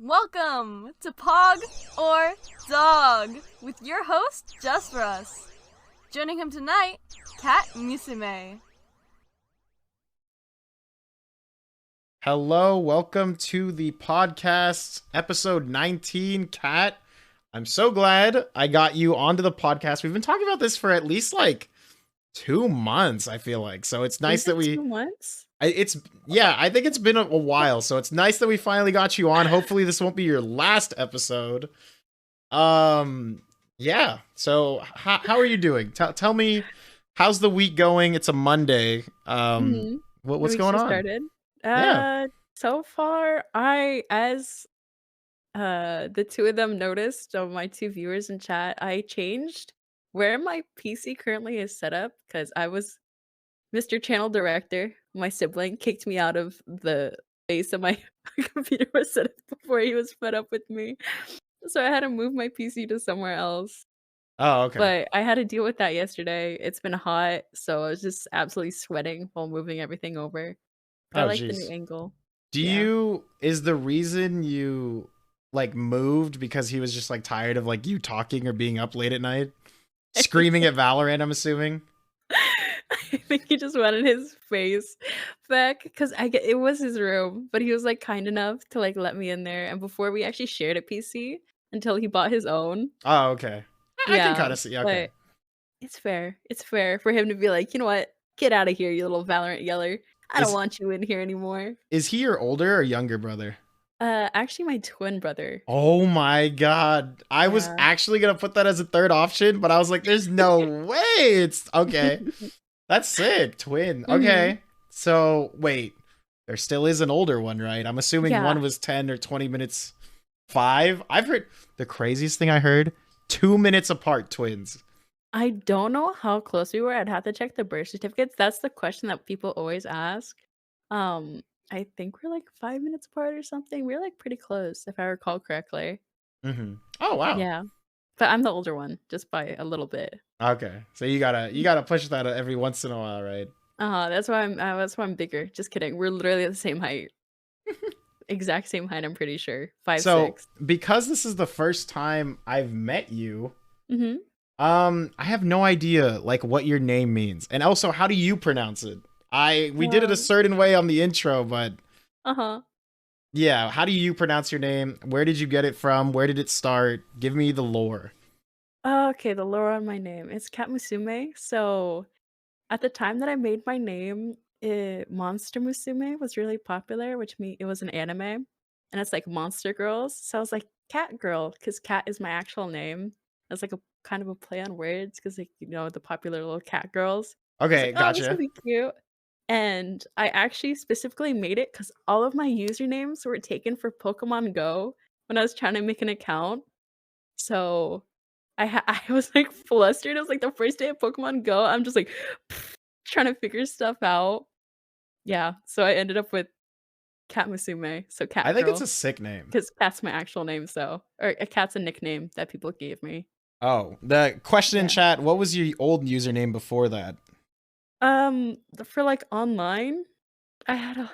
Welcome to Pog or Dog with your host, Just Russ. Joining him tonight, KatMusume. Hello, welcome to the podcast, episode 19, Kat. I'm so glad I got you onto the podcast. We've been talking about this for at least like 2 months, I feel like. So it's nice that we 2 months? I think it's been a while. So it's nice that we finally got you on. Hopefully this won't be your last episode. Yeah. So how are you doing? Tell me, how's the week going? It's a Monday. What's going on? Started. Yeah. So far, as the two of them noticed, of my two viewers in chat, I changed where my PC currently is set up because I was Mr. Channel Director. My sibling kicked me out of the space that my computer was set up before he was fed up with me. So I had to move my PC to somewhere else. Oh, okay. But I had to deal with that yesterday. It's been hot, so I was just absolutely sweating while moving everything over. But I like the new angle. Is the reason you like moved because he was just like tired of like you talking or being up late at night? Screaming at Valorant, I'm assuming? I think he just wanted his face back because it was his room, but he was like kind enough to like let me in there. And before we actually shared a PC until he bought his own. Oh, okay. I can kind of see. Okay, it's fair. It's fair for him to be like, you know what? Get out of here, you little Valorant yeller. I don't want you in here anymore. Is he your older or younger brother? Actually, my twin brother. Oh my god. I was actually gonna put that as a third option, but I was like, there's no way. It's okay. That's sick. Twin. Okay. So wait, there still is an older one, right? I'm assuming one was 10 or 20 minutes. 5. I've heard the craziest thing I heard, 2 minutes apart, twins. I don't know how close we were. I'd have to check the birth certificates. That's the question that people always ask. I think we're like 5 minutes apart or something. We're like pretty close, if I recall correctly. Oh wow. Yeah, but I'm the older one, just by a little bit. Okay, so you gotta push that every once in a while, right? That's why I'm bigger. Just kidding. We're literally the same height. Exact same height, I'm pretty sure. 5'6". So because this is the first time I've met you, I have no idea like what your name means, and also how do you pronounce it? We did it a certain way on the intro, but yeah, how do you pronounce your name? Where did you get it from? Where did it start? Give me the lore. Okay, the lore on my name. It's KatMusume. So at the time that I made my name, Monster Musume was really popular, which means it was an anime, and it's like monster girls. So I was like Cat Girl because Cat is my actual name. It's like a kind of a play on words because, like, you know, the popular little cat girls. Okay, like, gotcha. This would be cute. And I actually specifically made it because all of my usernames were taken for Pokemon Go when I was trying to make an account. So I was like flustered. It was like the first day of Pokemon Go. I'm just like trying to figure stuff out. Yeah, so I ended up with KatMusume. So Cat I think Girl, it's a sick name because Cat's my actual name. So, or a Cat's a nickname that people gave me. Oh, the question in chat, what was your old username before that? For like online, I had a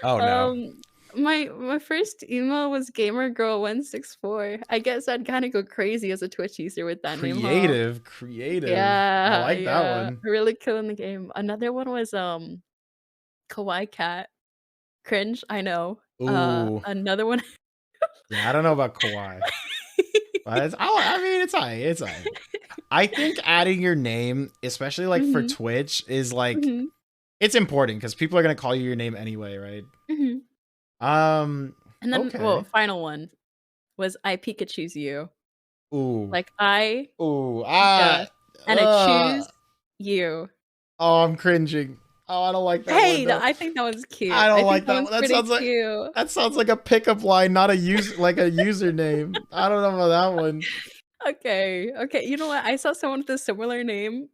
oh no. My first email was gamergirl164. I guess I'd kind of go crazy as a Twitch user with that name. Creative. Yeah, I like that one. Really killing the game. Another one was Kawaii Cat. Cringe, I know. Ooh. Another one. Yeah, I don't know about Kawaii. But I mean, it's alright. It's alright. I think adding your name, especially like for Twitch, is like it's important because people are gonna call you your name anyway, right? And then, final one was I Pikachu's you. Ooh. Like I. Ooh. And I choose you. Oh, I'm cringing. Oh, I don't like that. Hey, I think that was cute. I don't like that. That sounds like cute. That sounds like a pickup line, not a username. I don't know about that one. Okay. You know what? I saw someone with a similar name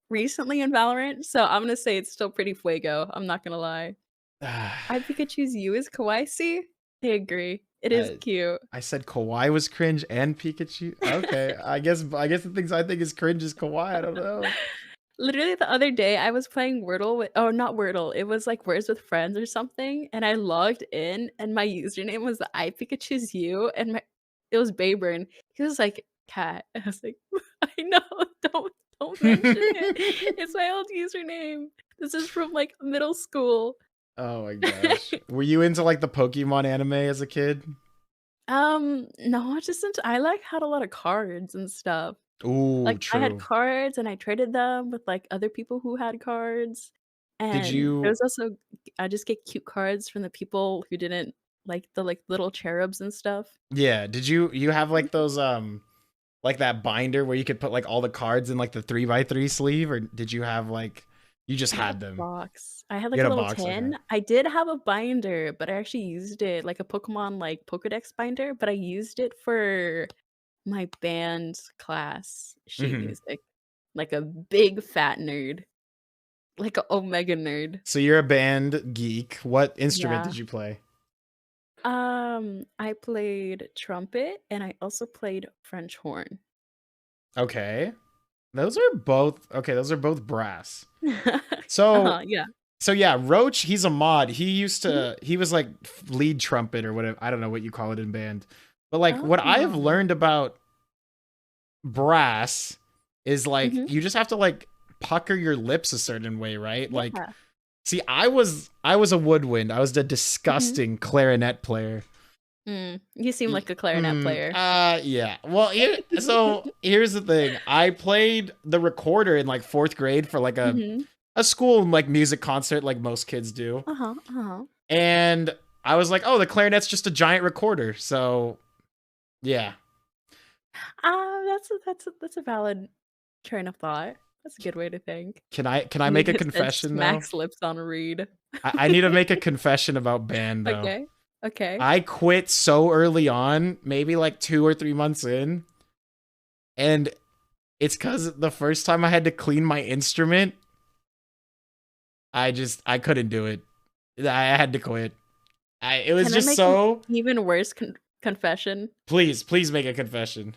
recently in Valorant, so I'm gonna say it's still pretty fuego. I'm not gonna lie. I Pikachu's you is kawaii. See, I agree. It is cute. I said kawaii was cringe and Pikachu. Okay, I guess the things I think is cringe is kawaii. I don't know. Literally the other day, I was playing Wordle with oh, not Wordle, it was like Words with Friends or something, and I logged in, and my username was the I Pikachu's You, and it was Bayburn. He was like, "Cat." I was like, "I know, don't mention it. It's my old username. This is from, like, middle school." Oh my gosh. Were you into like the Pokemon anime as a kid? No, just since I, like, had a lot of cards and stuff. Ooh, Like, I had true. cards and I traded them with, like, other people who had cards, Did and there you was also I just get cute cards from the people who didn't like the, like, little cherubs and stuff. yeah, did you have like those like that binder where you could put like all the cards in like the 3x3 sleeve, or did you have like you just I had had a them? box. I had, You like, a had a little box, okay. tin. I did have a binder, but I actually used it like a Pokemon, like, Pokédex binder, but I used it for my band class sheet Hmm. music, like a big fat nerd, like a omega nerd. So you're a band geek. What instrument Yeah. did you play? I played trumpet and I also played French horn. Okay. Those are both okay, those are both brass. So Yeah. so yeah, Roach, he's a mod. He used Mhm. to he was like lead trumpet or whatever. I don't know what you call it in band. But like what I have Oh. learned about brass is like Mhm. you just have to like pucker your lips a certain way, right? Like Yeah. see, I was a woodwind. I was a Mhm. disgusting clarinet player. You seem like a clarinet player. Yeah. Well, so here's the thing. I played the recorder in like 4th grade for like Mhm. a school like music concert like most kids do. Uh-huh, uh-huh. And I was like, "Oh, the clarinet's just a giant recorder." So, yeah. That's a valid train of thought. That's a good way to think. Can I And you make a just said confession though? smacks lips on read. I need to make a confession about band though. Okay. Okay. I quit so early on, maybe like 2 or 3 months in, and it's cuz the first time I had to clean my instrument, I couldn't do it. I had to quit. It was Can I just make an so even worse confession? please make a confession.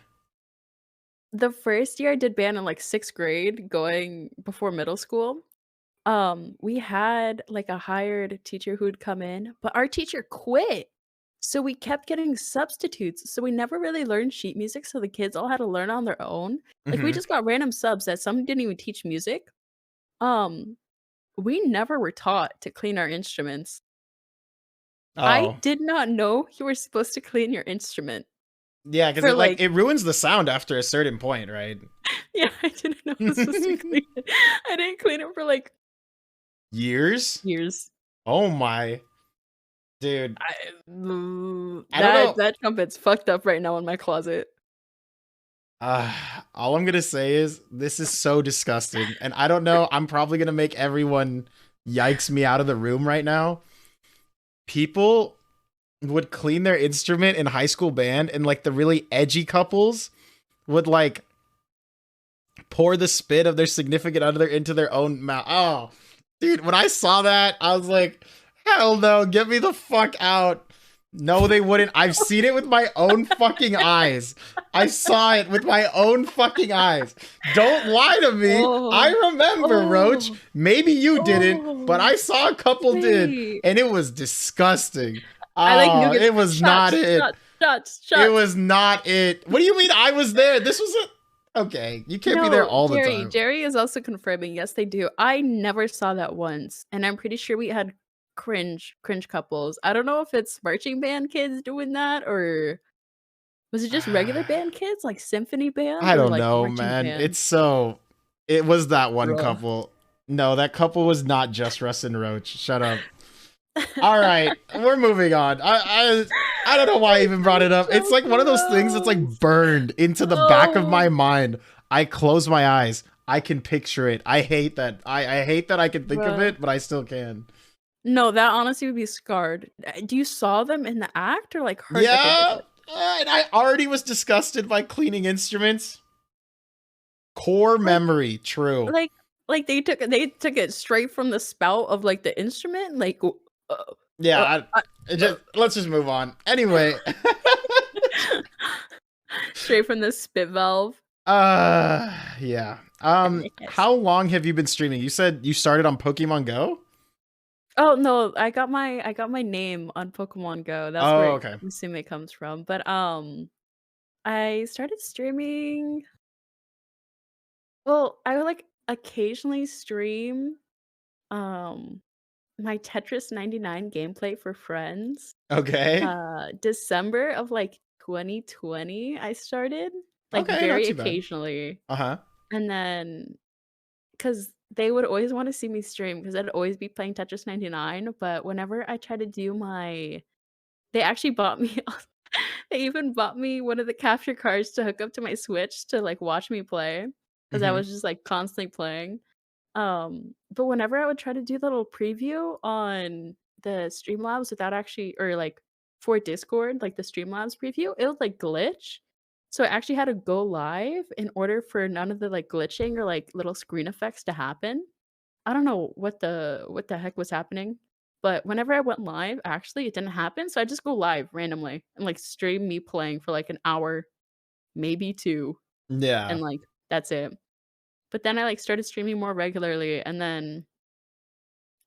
The first year I did band in, like, 6th grade going before middle school, we had, like, a hired teacher who'd come in, but our teacher quit. So we kept getting substitutes, so we never really learned sheet music, so the kids all had to learn on their own. Like, we Mhm. just got random subs that some didn't even teach music. Um, we never were taught to clean our instruments. I Oh. did not know you were supposed to clean your instrument Yeah, cuz for, it like like it ruins the sound after a certain point, right? yeah, I didn't know I was supposed to clean it. I didn't clean it for, like, Years? years. Oh my. Dude, I I don't know. that trumpet's fucked up right now in my closet. Uh, all I'm gonna say is this is so disgusting, and I don't know. I'm probably gonna make everyone yikes me out of the room right now. People would clean their instrument in high school band, and like the really edgy couples would like pour the spit of their significant other into their own mouth. Oh, dude, when I saw that, I was like, hell no, get me the fuck out. No, they wouldn't. I've seen it with my own fucking eyes. I saw it with my own fucking eyes. Don't lie to me. I Oh. remember, Roach. Oh. Maybe you didn't, but Oh. I saw a couple did, Wait. and it was disgusting. I like Oh, nougats. it was not Shots, it. shots, shots, It shots. was not it. What do you mean I was there? This was a okay. You can't be there No, all the Jerry. time. Jerry is also confirming, yes, they do. I never saw that once, and I'm pretty sure we had cringe couples. I don't know if it's marching band kids doing that, or was it just regular band kids, like symphony band I or, don't like, know, marching man. band? It was that one Ugh. couple. No, that couple was not just Russ and Roach. Shut up. All right, we're moving on. I don't know why I even brought it up. It's So like one of those things that's like gross. burned into the back of my Oh. mind. I close my eyes. I can picture it. I hate that. I hate that I can think of Bruh. it, but I still can. No, that honestly would be scarred. Do you saw them in the act or, like, heard that they did Yeah, it? and I already was disgusted by cleaning instruments. Core Like memory, true. like like, they took it straight from the spout of, like, the instrument? Like, uh, Yeah, I let's just move on. Anyway, straight from the spit valve? uh, yeah. How long have you been streaming? You said you started on Pokemon Go? Oh no, I got my name on Pokemon Go. That's Oh, where okay. KatMusume comes from. But I started streaming. Well, I would like occasionally stream um my Tetris 99 gameplay for friends. Okay. December of like 2020 I started, like Okay, not very too bad. occasionally. Uh-huh. And then because they would always want to see me stream because I'd always be playing Tetris 99, but whenever I try to do my they actually bought me they even bought me one of the capture cards to hook up to my Switch to, like, watch me play because I Mm-hmm. was just, like, constantly playing. But whenever I would try to do the little preview on the Streamlabs without actually or, like, for Discord, like, the Streamlabs preview, it would, like, glitch. So I actually had to go live in order for none of the, like, glitching or, like, little screen effects to happen. I don't know what the heck was happening, but whenever I went live, actually, it didn't happen, so I just go live randomly and, like, stream me playing for, like, an hour, maybe 2, and, Yeah. like, that's it. But then I, like, started streaming more regularly, and then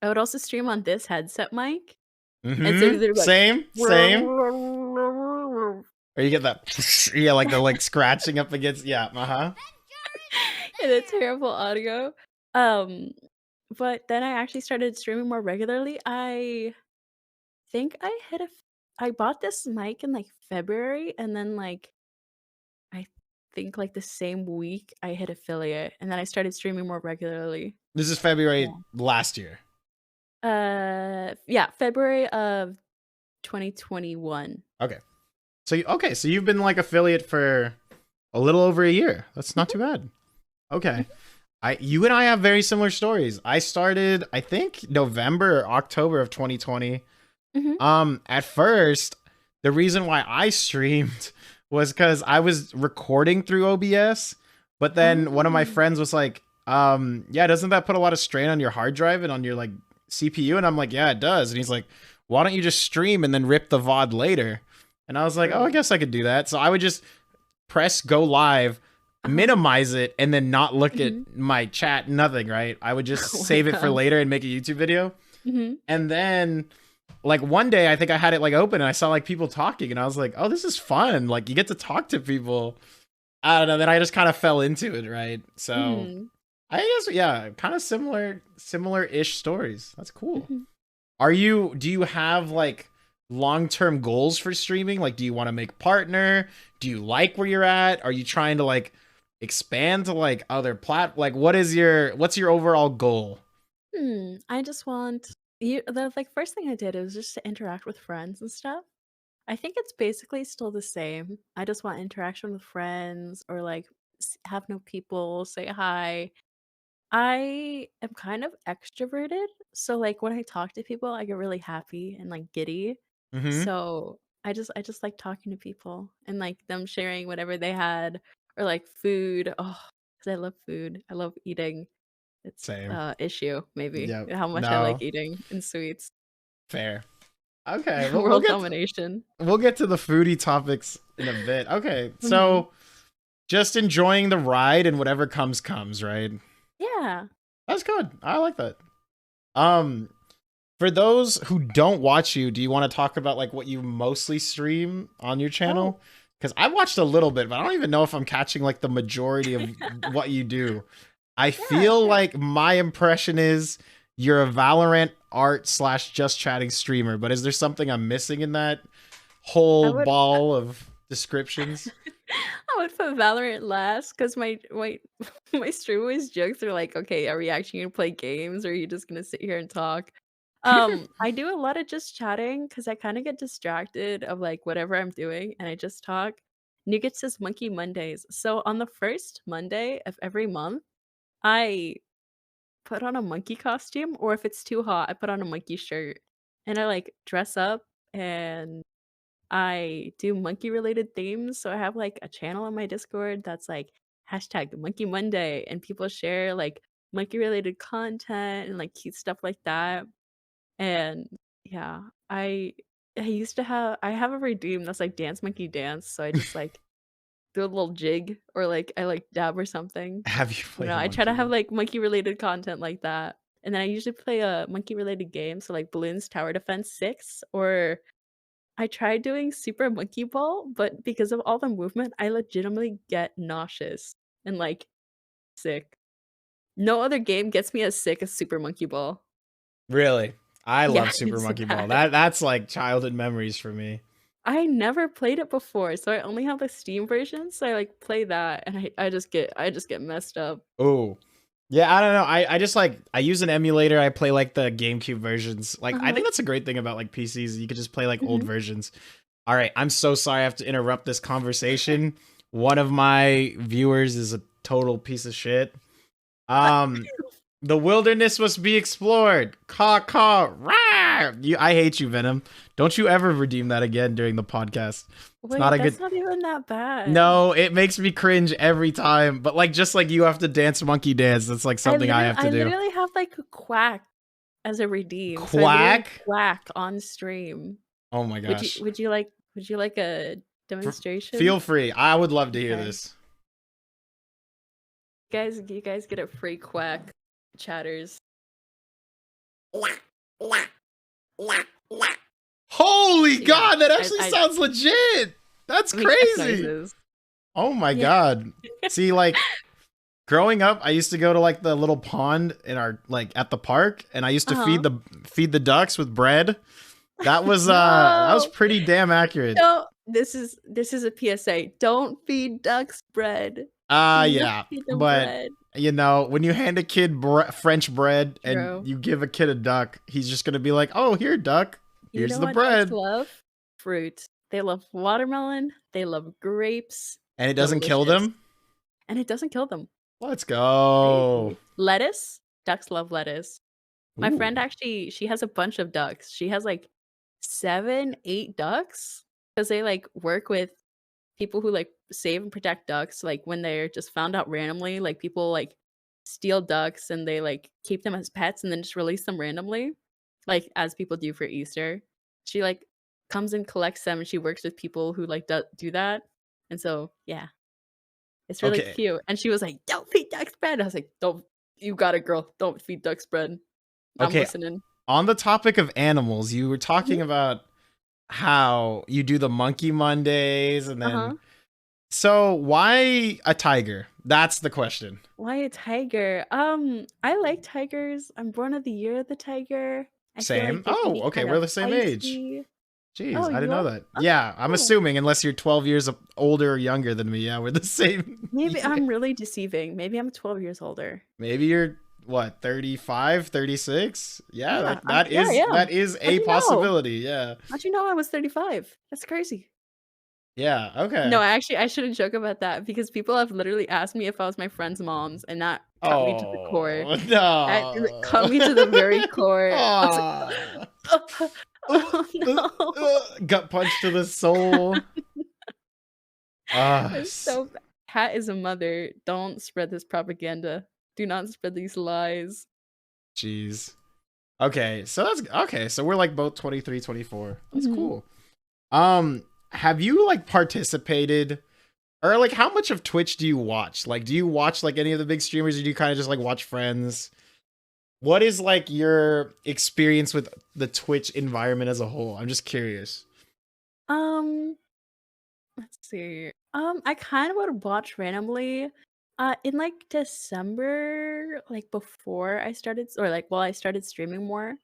I would also stream on this headset mic, and so Mm-hmm. they're like Same, same. Or you get that yeah, like the like scratching up against yeah, uh-huh. and a terrible audio. Um, but then I actually started streaming more regularly. I think I bought this mic in, like, February, and then, like, I think, like, the same week I hit affiliate, and then I started streaming more regularly. This is February Yeah. last year. Yeah, February of 2021. Okay. So you've been like affiliate for a little over a year. That's not too bad. Okay. Mhm, You and I have very similar stories. I started, I think, November or October of 2020. mhm, At first, the reason why I streamed was because I was recording through OBS, but then one of my oh. friends was like, yeah, doesn't that put a lot of strain on your hard drive and on your like CPU? And I'm like, yeah, it does. And he's like, why don't you just stream and then rip the VOD later? And I was like, oh, I True. guess I could do that. So I would just press go live, Uh-huh. minimize it, and then not look at Mhm. my chat, nothing, right? I would just Oh my save it for god. later and make a YouTube video. Mhm. And then like one day I think I had it like open and I saw like people talking and I was like, oh, this is fun. Like you get to talk to people. I don't know. Then I just kind of fell into it, right? So Mhm. I guess yeah, kind of similar-ish stories. That's cool. Mhm. Do you have like long-term goals for streaming? Like do you want to make partner? Do you like where you're at? Are you trying to like expand to like other like what's your overall goal? I just want the, like, first thing I did was just to interact with friends and stuff. I think it's basically still the same. I just want interaction with friends or, like, have no people, say hi. I am kind of extroverted, so, like, when I talk to people, I get really happy and, like, giddy. Mhm. So, I just like talking to people and, like, them sharing whatever they had or, like, food. Oh, because I love food. I love eating. It's Same. issue maybe, Yep. how much I like No. eating and sweets. Fair. Okay, well, World domination. we'll get to the foodie topics in a bit. Okay, Mhm. so just enjoying the ride and whatever comes, right? Yeah. That's good. I like that. Um, for those who don't watch you, do you want to talk about like what you mostly stream on your Oh. channel? Because I watched a little bit, but I don't even know if I'm catching like the majority of what you do. I Yeah, feel sure. like my impression is you're a Valorant art slash just chatting streamer, but is there something I'm missing in that I whole would ball of descriptions? I would put Valorant last because my my stream always jokes are like, "Okay, are we actually gonna play games or are you just gonna sit here and talk?" I do a lot of just chatting because I kinda get distracted of, like, whatever I'm doing, and I just talk. Nougat says Monkey Mondays. So on the first Monday of every month, I put on a monkey costume, or if it's too hot, I put on a monkey shirt, and I, like, dress up, and I do monkey related themes, so I have, like, a channel on my Discord that's, like, hashtag Monkey Monday, and people share, like, monkey related content and, like, cute stuff like that, and yeah, I have a redeem that's, like, Dance Monkey Dance, so I just, like, do a little jig or like I like dab or something. Have you You played know, a I try to monkey? have like monkey related content like that. And then I usually play a monkey related game, so like Balloons Tower Defense 6, or I tried doing Super Monkey Ball, but because of all the movement, I legitimately get nauseous and like sick. No other game gets me as sick as Super Monkey Ball. Really? I Yeah, love Super it's Monkey Ball. bad. That's like childhood memories for me. I never played it before, so I only have the Steam version, so I like play that and I just get messed up. Oh. Yeah, I don't know. I just like I use an emulator. I play like the GameCube versions. Like I Uh-huh. think that's a great thing about like PCs. You could just play like old Mhm. versions. All right, I'm so sorry I have to interrupt this conversation. One of my viewers is a total piece of shit. Um the wilderness must be explored. Caw caw rah! I hate you, Venom. Don't you ever redeem that again during the podcast. It's not Wait, a good. that's not even that bad. No, it makes me cringe every time. But like just like you have to dance monkey dance, that's like something I have to I do. literally have like a quack as a redeem. So I literally Quack? quack on stream. Oh my Would you gosh. would you like a F- demonstration? Feel free. I would love to hear Okay. this. You guys get a free quack, chatters. Holy Yeah. God, that actually I sounds legit. That's make duck crazy. noises. Oh my Yeah. God. See, like growing up, I used to go to like the little pond in our like at the park, and I used to Uh-huh. feed the ducks with bread. That was No. pretty damn accurate. No. This is a PSA. Don't feed ducks bread. Do not Yeah, feed them but bread. you know, when you hand a kid French bread and True. you give a kid a duck, he's just gonna be like, "Oh, here, duck. You Here's know the what ducks bread," love? Fruit. They love watermelon. They love grapes. and it doesn't kill Delicious. them. And it doesn't kill them. Let's go. Crazy. Lettuce. Ducks love lettuce. My friend Ooh. actually, she has a bunch of ducks. She has like 7, 8 ducks because they like work with people who like save and protect ducks. Like when they're just found out randomly, like people like steal ducks and they like keep them as pets and then just release them randomly, like as people do for Easter. She like comes and collects them and she works with people who like do that. And so, yeah, it's really Okay. cute. And she was like, "Don't feed ducks bread." I was like, "Don't, you got it, girl. Don't feed ducks bread." I'm Okay. listening. On the topic of animals, you were talking Mhm. about how you do the Monkey Mondays, and Uh-huh. then so why a tiger? That's the question. Why a tiger? I like tigers. I'm born of the year of the tiger. I feel Same. like they can Oh, be okay, kind we're of the same age. feisty. Jeez, Oh, I didn't you know are? that. Okay, Yeah, I'm cool. assuming unless you're 12 years older or younger than me. Yeah, we're the same. Maybe year. I'm really deceiving. Maybe I'm 12 years older. Maybe you're what, 35, 36? Yeah, Yeah, yeah, I that am. is How'd a you know? possibility. Yeah. How'd you know I was 35? That's crazy. Yeah, No, okay. I shouldn't joke about that because people have literally asked me if I was my friend's mom's, and that cut me to the core. Oh, That no. cut me to the very core. I was Aw. like, oh no. Gut punch to the soul. Ah, It's so bad. Kat is a mother. Don't spread this propaganda. Do not spread these lies. jeez. Okay, so that's okay. So we're like both 23, 24. That's Mhm. cool. Have you like participated or like how much of Twitch do you watch? Like, do you watch like any of the big streamers, or do you kind of just like watch friends? What is like your experience with the Twitch environment as a whole? I'm just curious. Um, let's see. I kind of would watch randomly. In like December, like before I started, or like while I started streaming more,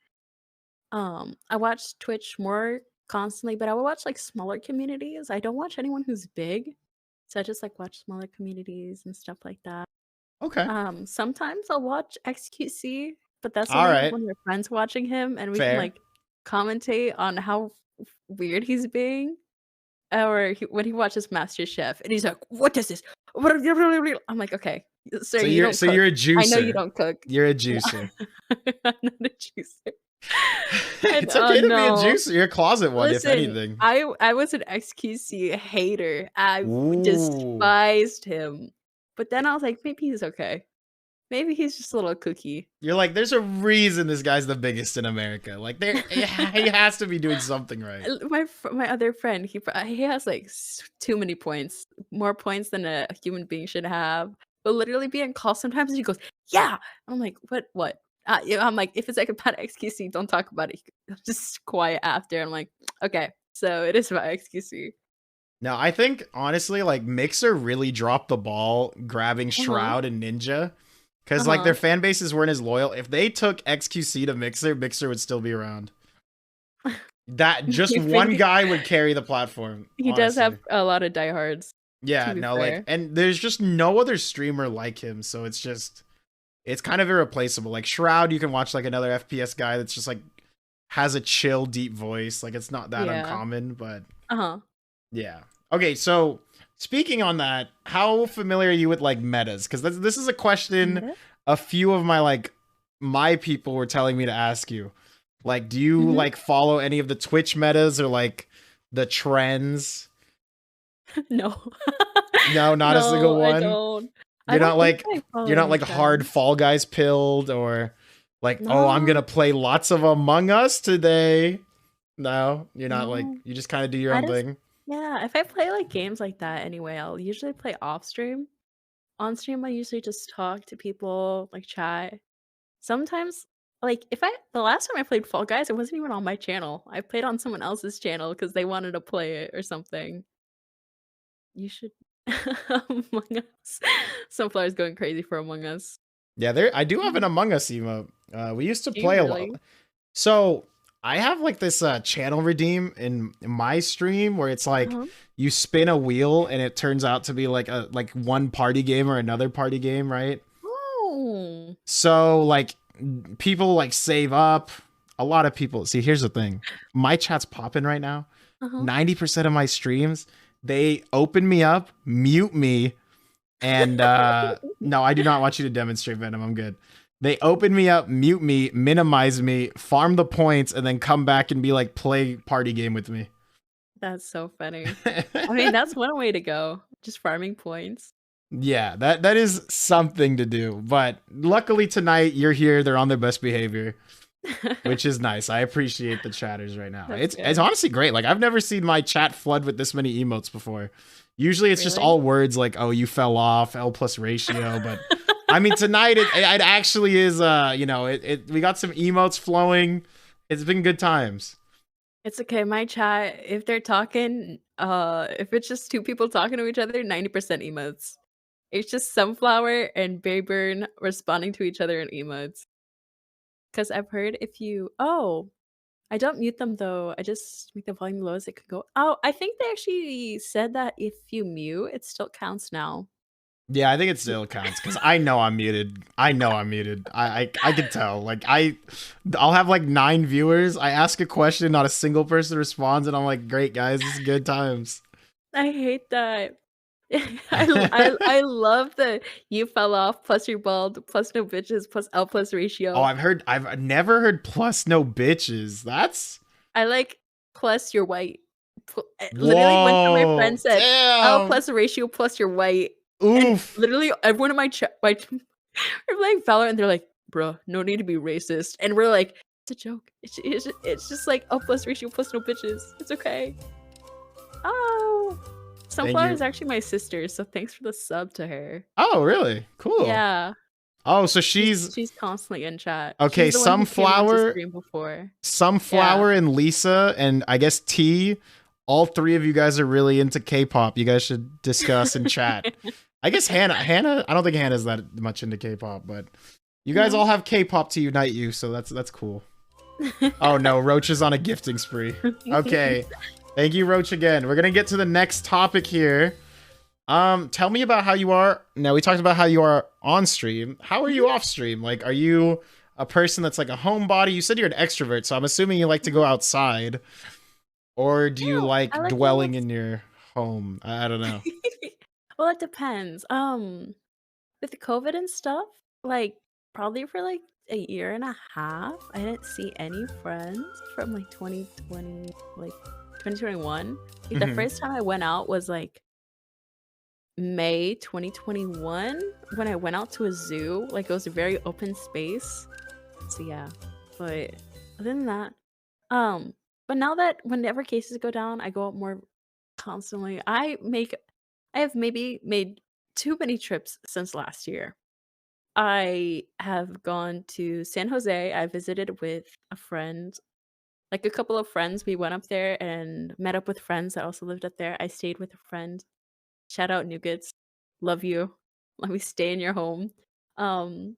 I watched Twitch more constantly, but I would watch like smaller communities. I don't watch anyone who's big, so I just like watch smaller communities and stuff like that. Okay. Sometimes I'll watch XQC, but that's All only right. when we're friends watching him and we can Fair. like commentate on how weird he's being. Or when he watches Master Chef and he's like, "What is this?" I'm like, "Okay, sir, So you don't cook. you're a I know you juicer. don't cook." You're a Yeah. juicer. I'm not a juicer. And It's oh okay to be a no. juicer. You're a closet one, if Listen, anything. I was an XQC hater. I Ooh. despised him. But then I was like, maybe he's okay. Maybe he's just a little kooky. You're like, there's a reason this guy's the biggest in America. Like, he has to be doing something right. My other friend, he has like too many points, more points than a human being should have. But literally being called sometimes, and he goes, "Yeah." I'm like, "What?" I'm like, if it's like about XQC, don't talk about it. Just quiet after. I'm like, okay, so it is about XQC. No, I think honestly, like Mixer really dropped the ball grabbing Uh-huh. Shroud and Ninja. Because like their fan bases weren't as loyal. If they took XQC to Mixer, Mixer would still be around. That just one guy would carry the platform. He does have a lot of diehards. Yeah, no, like, and there's just no other streamer like him, so it's kind of irreplaceable. Like Shroud, you can watch like another FPS guy that's just like has a chill, deep voice. Like it's not that uncommon, but yeah. Okay, so speaking on that, how familiar are you with like metas? Because this is a question a few of my people were telling me to ask you. Like, do you like follow any of the Twitch metas or like the trends? No. No, not a single one. I don't. You're not like hard Fall Guys pilled or like, oh, I'm gonna play lots of Among Us today. No, you're not like, you just kind of do your own thing. Yeah, if I play like games like that anyway, I'll usually play off stream. On stream, I usually just talk to people, like chat. Sometimes, like the last time I played Fall Guys, it wasn't even on my channel. I played on someone else's channel because they wanted to play it or something. You should Among Us. Sunflower's going crazy for Among Us. Yeah, I do have an Among Us emote. We used to play a lot. So I have like this channel redeem in my stream where it's like you spin a wheel and it turns out to be like one party game or another party game, right? Oh. So like people like save up. A lot of people. See, here's the thing. My chat's popping right now. 90% of my streams, they open me up, mute me, and no, I do not want you to demonstrate, Venom. I'm good. They open me up, mute me, minimize me, farm the points, and then come back and be like, play party game with me. That's so funny. I mean, that's one way to go. Just farming points. Yeah, that is something to do. But luckily tonight, you're here. They're on their best behavior, which is nice. I appreciate the chatters right now. It's honestly great. Like, I've never seen my chat flood with this many emotes before. Usually it's just all words like, oh, you fell off, L plus ratio. But I mean, tonight it actually is, we got some emotes flowing. It's been good times. It's okay. My chat, if they're talking, if it's just two people talking to each other, 90% emotes. It's just Sunflower and Bayburn responding to each other in emotes. Because I've heard I don't mute them though. I just make the volume low as it could go. Oh, I think they actually said that if you mute, it still counts now. Yeah, I think it still counts because I know I'm muted. I can tell. Like I'll have like 9 viewers. I ask a question, not a single person responds, and I'm like, great guys, this is good times. I hate that. I love the you fell off plus you're bald plus no bitches plus L plus ratio. Oh, I've never heard plus no bitches. I like plus you're white. Literally one of my friends said L plus ratio plus you're white. Oof. And literally everyone in my chat we're playing Valorant and they're like, bro, no need to be racist. And we're like, it's a joke. It's just like L plus ratio plus no bitches. It's okay. Oh. Sunflower is actually my sister, so thanks for the sub to her. Oh, really? Cool. Yeah. Oh, so she's constantly in chat. Okay, Sunflower Sunflower and Lisa and I guess T, all 3 of you guys are really into K-pop. You guys should discuss and chat. I guess Hannah, I don't think Hannah's that much into K-pop, but you guys all have K-pop to unite you, so that's cool. Oh no, Roach is on a gifting spree. Okay. Thank you, Roach, again. We're gonna get to the next topic here. Tell me about how you are. Now, we talked about how you are on stream. How are you off stream? Like, are you a person that's like a homebody? You said you're an extrovert, so I'm assuming you like to go outside. Or do you like dwelling in your home? I don't know. Well, it depends. With the COVID and stuff, like probably for like a year and a half, I didn't see any friends from like 2020, like 2021. Like, the first time I went out was like May 2021 when I went out to a zoo. Like it was a very open space. So yeah. But other than that, but now that whenever cases go down, I go out more constantly. I have maybe made too many trips since last year. I have gone to San Jose. I visited with a friend, like a couple of friends. We went up there and met up with friends that also lived up there. I stayed with a friend. Shout out Nuggets. Love you. Let me stay in your home. Um,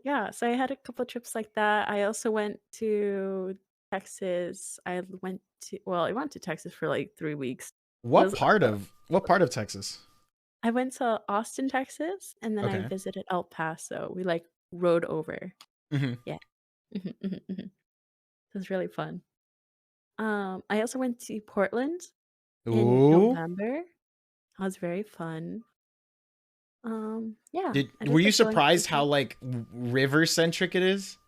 yeah, so I had a couple trips like that. I also went to Texas. I went to Texas for like 3 weeks. It was What part of Texas? I went to Austin, Texas, and then I Okay. visited El Paso. We like rode over. Hmm. Yeah. Mhm, mhm, mhm. It was really fun. I also went to Portland in Ooh. November. That was very fun. Yeah, I Were just you like going surprised how places. like river centric it is?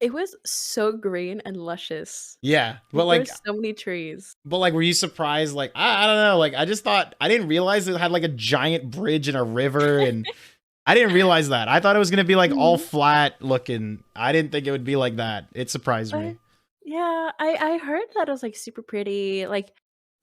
It was so green and luscious. Yeah, Like there were so many trees. but like, were you surprised? Like, I don't know. Like, I just thought I didn't realize it had like a giant bridge and a river, and I didn't realize that. I thought it was gonna be like all Mhm. flat looking. I didn't think it would be like that. It surprised But me. yeah, I heard that it was like super pretty. Like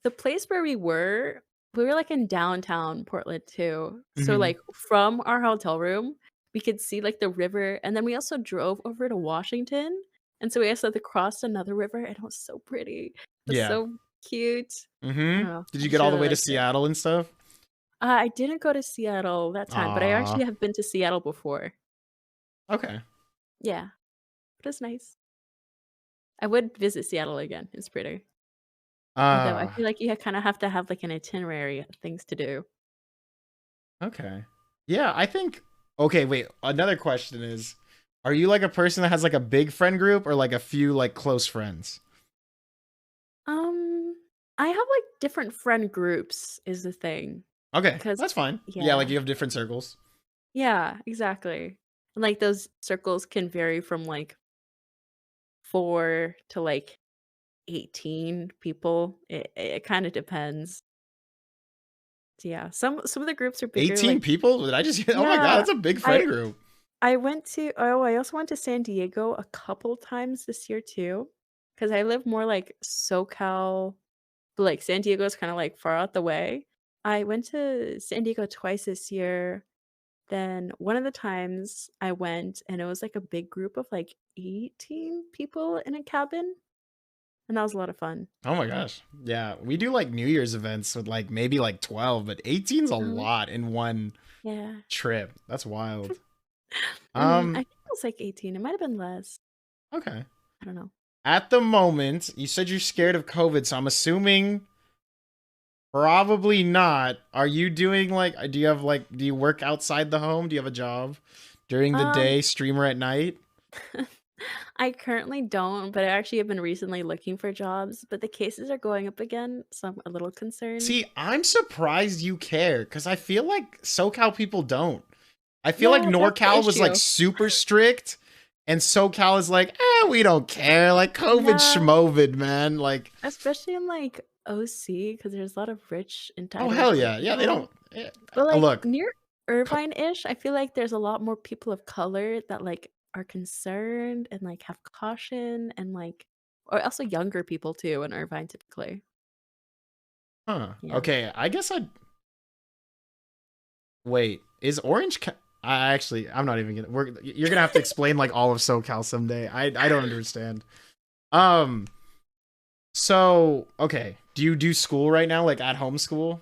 the place where we were like in downtown Portland too. So Hmm. like from our hotel room, we could see like the river, and then we also drove over to Washington, and so we also had to cross another river, and it was so pretty. It was Yeah. so cute. I Hmm. don't know. Did I you get just all the really way to liked it. Seattle and stuff? I didn't go to Seattle that time, but I Aw. actually have been to Seattle before. Okay. Yeah, it was nice. I would visit Seattle again. It's pretty. Although I Uh. feel like you kinda have to have, like, an itinerary of things to do. Okay. Yeah, I think. Okay, wait. Another question is, are you like a person that has like a big friend group or like a few like close friends? Um, I have, like, different friend groups is the thing. Okay, Cause that's fine. Yeah, like yeah. you have different circles. Yeah, exactly. And, like, those circles can vary from, like, 4 to, like, 18 people. It kinda depends. So, yeah, some of the groups are bigger, 18 like people? Did I just Oh my god, yeah, that's a big I friend group. I also went to San Diego a couple times this year too, because I live more like SoCal, but like San Diego is kind of like far out the way. I went to San Diego twice this year. Then one of the times I went and it was like a big group of like 18 people in a cabin, and that was a lot of fun. Oh my gosh. Yeah, we do like New Year's events with like maybe like 12, but 18's a Mhm. lot in one Yeah. trip. That's wild. I Um, think it was like 18. It might have been less. okay. I don't know. At the moment, you said you're scared of COVID, so I'm assuming probably not. Are you doing like do you work outside the home? Do you have a job during the Um day, streamer at night? I currently don't, but I actually have been recently looking for jobs, but the cases are going up again, so I'm a little concerned. See, I'm surprised you care cuz I feel like SoCal people don't. I feel like Yeah, that's the NorCal was like issue. super strict and SoCal is like, we don't care. Like COVID Yeah, schmovid, man. Like, especially in like OC, because there's a lot of rich, oh entitled hell white yeah. Yeah, they don't people. But like look. near co- Irvine-ish, I feel like there's a lot more people of color that like are concerned and like have caution and like, or also younger people too in Irvine typically. Huh. Yeah. Okay, I guess I'd wait. Is I actually I'm not even gonna you're gonna have to explain like all of SoCal someday. I don't understand. Um so okay. Do you do school right now, like at home school?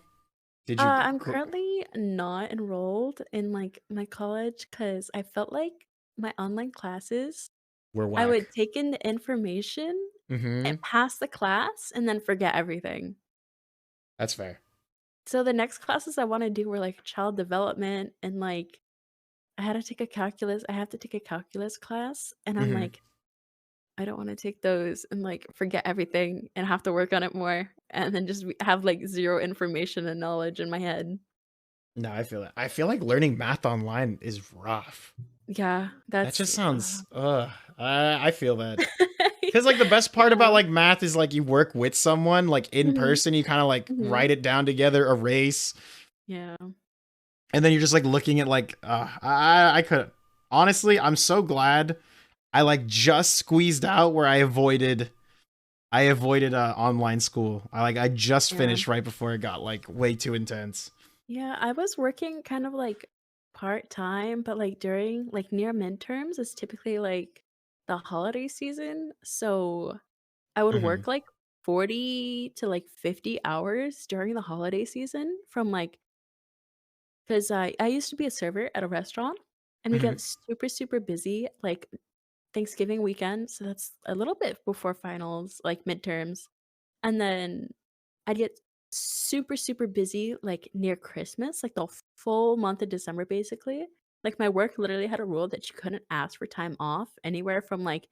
Did you I'm currently not enrolled in like my college because I felt like my online classes, we're I whack. would take in the information Mm-hmm. and pass the class and then forget everything. That's fair. So the next classes I want to do were like child development and like I have to take a calculus class and I'm Mm-hmm. like I don't want to take those and like forget everything and have to work on it more and then just have like zero information and knowledge in my head. No, I feel it. I feel like learning math online is rough. Yeah, That just that's sounds I feel that. Because like the best part about yeah. like math is like you work with someone like in Mhm, person, you kind of like mhm. write it down together, erase. Yeah. And then you're just like looking at like I could honestly, I'm so glad I like just squeezed out where I avoided online school. I just Yeah. finished right before it got like way too intense. Yeah, I was working kind of like part-time, but like during like near midterms is typically like the holiday season. So I would Hmm. work like 40 to like 50 hours during the holiday season from like because I used to be a server at a restaurant and we Hmm. get super, super busy like Thanksgiving weekend. So that's a little bit before finals, like midterms. And then I'd get super, super busy like near Christmas, like the full month of December, basically. Like my work literally had a rule that you couldn't ask for time off anywhere from like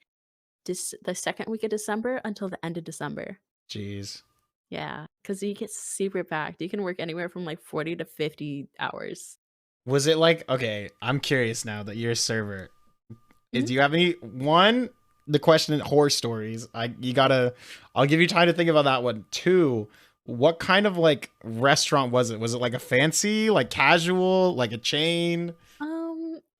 the second week of December until the end of December. Jeez. Yeah, because you get super packed. You can work anywhere from like 40 to 50 hours. Was it like okay? I'm curious now that you're a server. Mhm. Do you have any one? The question horror stories. I'll give you time to think about that one. Two, what kind of like restaurant was it? Was it like a fancy, like casual, like a chain?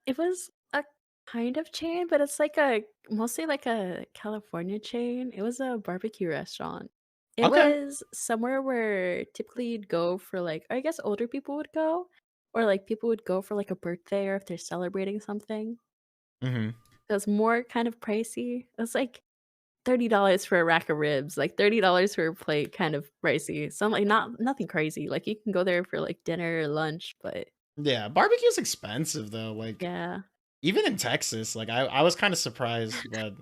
It was a kind of chain, but it's like a mostly like a California chain. It was a barbecue restaurant. It Okay. was somewhere where typically you'd go for like I guess older people would go, or like people would go for like a birthday or if they're celebrating something. Mm-hmm. It was more kind of pricey. It was like $30 for a rack of ribs, like $30 for a plate, kind of pricey. So I'm like nothing crazy. Like you can go there for like dinner or lunch, but Yeah, barbecue's expensive though. Like yeah. even in Texas, like I was kind of surprised, but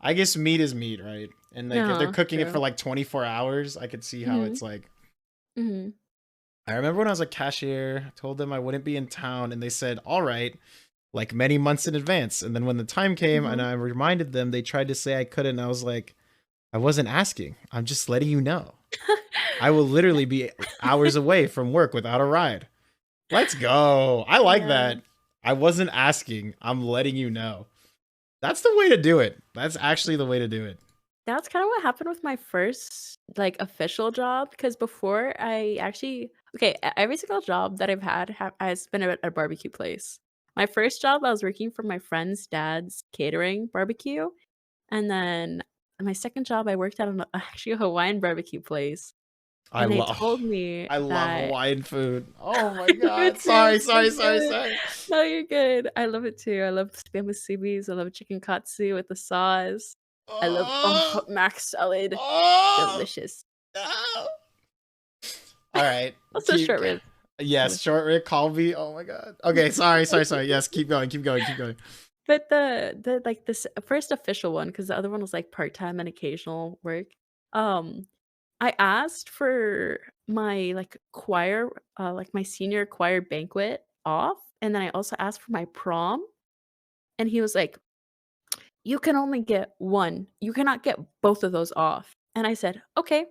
I guess meat is meat, right? And like if they're No, cooking it for true. like 24 hours, I could see how Mhm. it's like. Mhm. I remember when I was a cashier, I told them I wouldn't be in town, and they said, "All right," like many months in advance. And then when the time came, and Mhm. I reminded them, they tried to say I couldn't. I was like, I wasn't asking. I'm just letting you know. I will literally be hours away from work without a ride. Let's go. I like Yeah. that. I wasn't asking. I'm letting you know. That's the way to do it. That's actually the way to do it. That's kinda what happened with my first, like, official job. Because before I actually okay, every single job that I've had has been at a barbecue place. My first job, I was working for my friend's dad's catering barbecue, and then my second job, I worked at an actually a Hawaiian barbecue place, I and they love told me I love that Hawaiian food. Oh my I love it god. too, Sorry, it's so sorry, sorry, good. sorry. No, you're good. I love it too. I love spam with seaweeds, I love chicken katsu with the sauce. I love Oh, mac salad. oh, Delicious. no. All right. Also Keep short ribs. Yes, Delicious. short Rick Colby. Oh my god. Okay, sorry, sorry, sorry. Yes, keep going, keep going, keep going. But the like, this first official one, because the other one was, like, part-time and occasional work, um, I asked for my, like, choir, like, my senior choir banquet off, and then I also asked for my prom, and he was like, "You can only get 1. You cannot get both of those off." And I said, "Okay."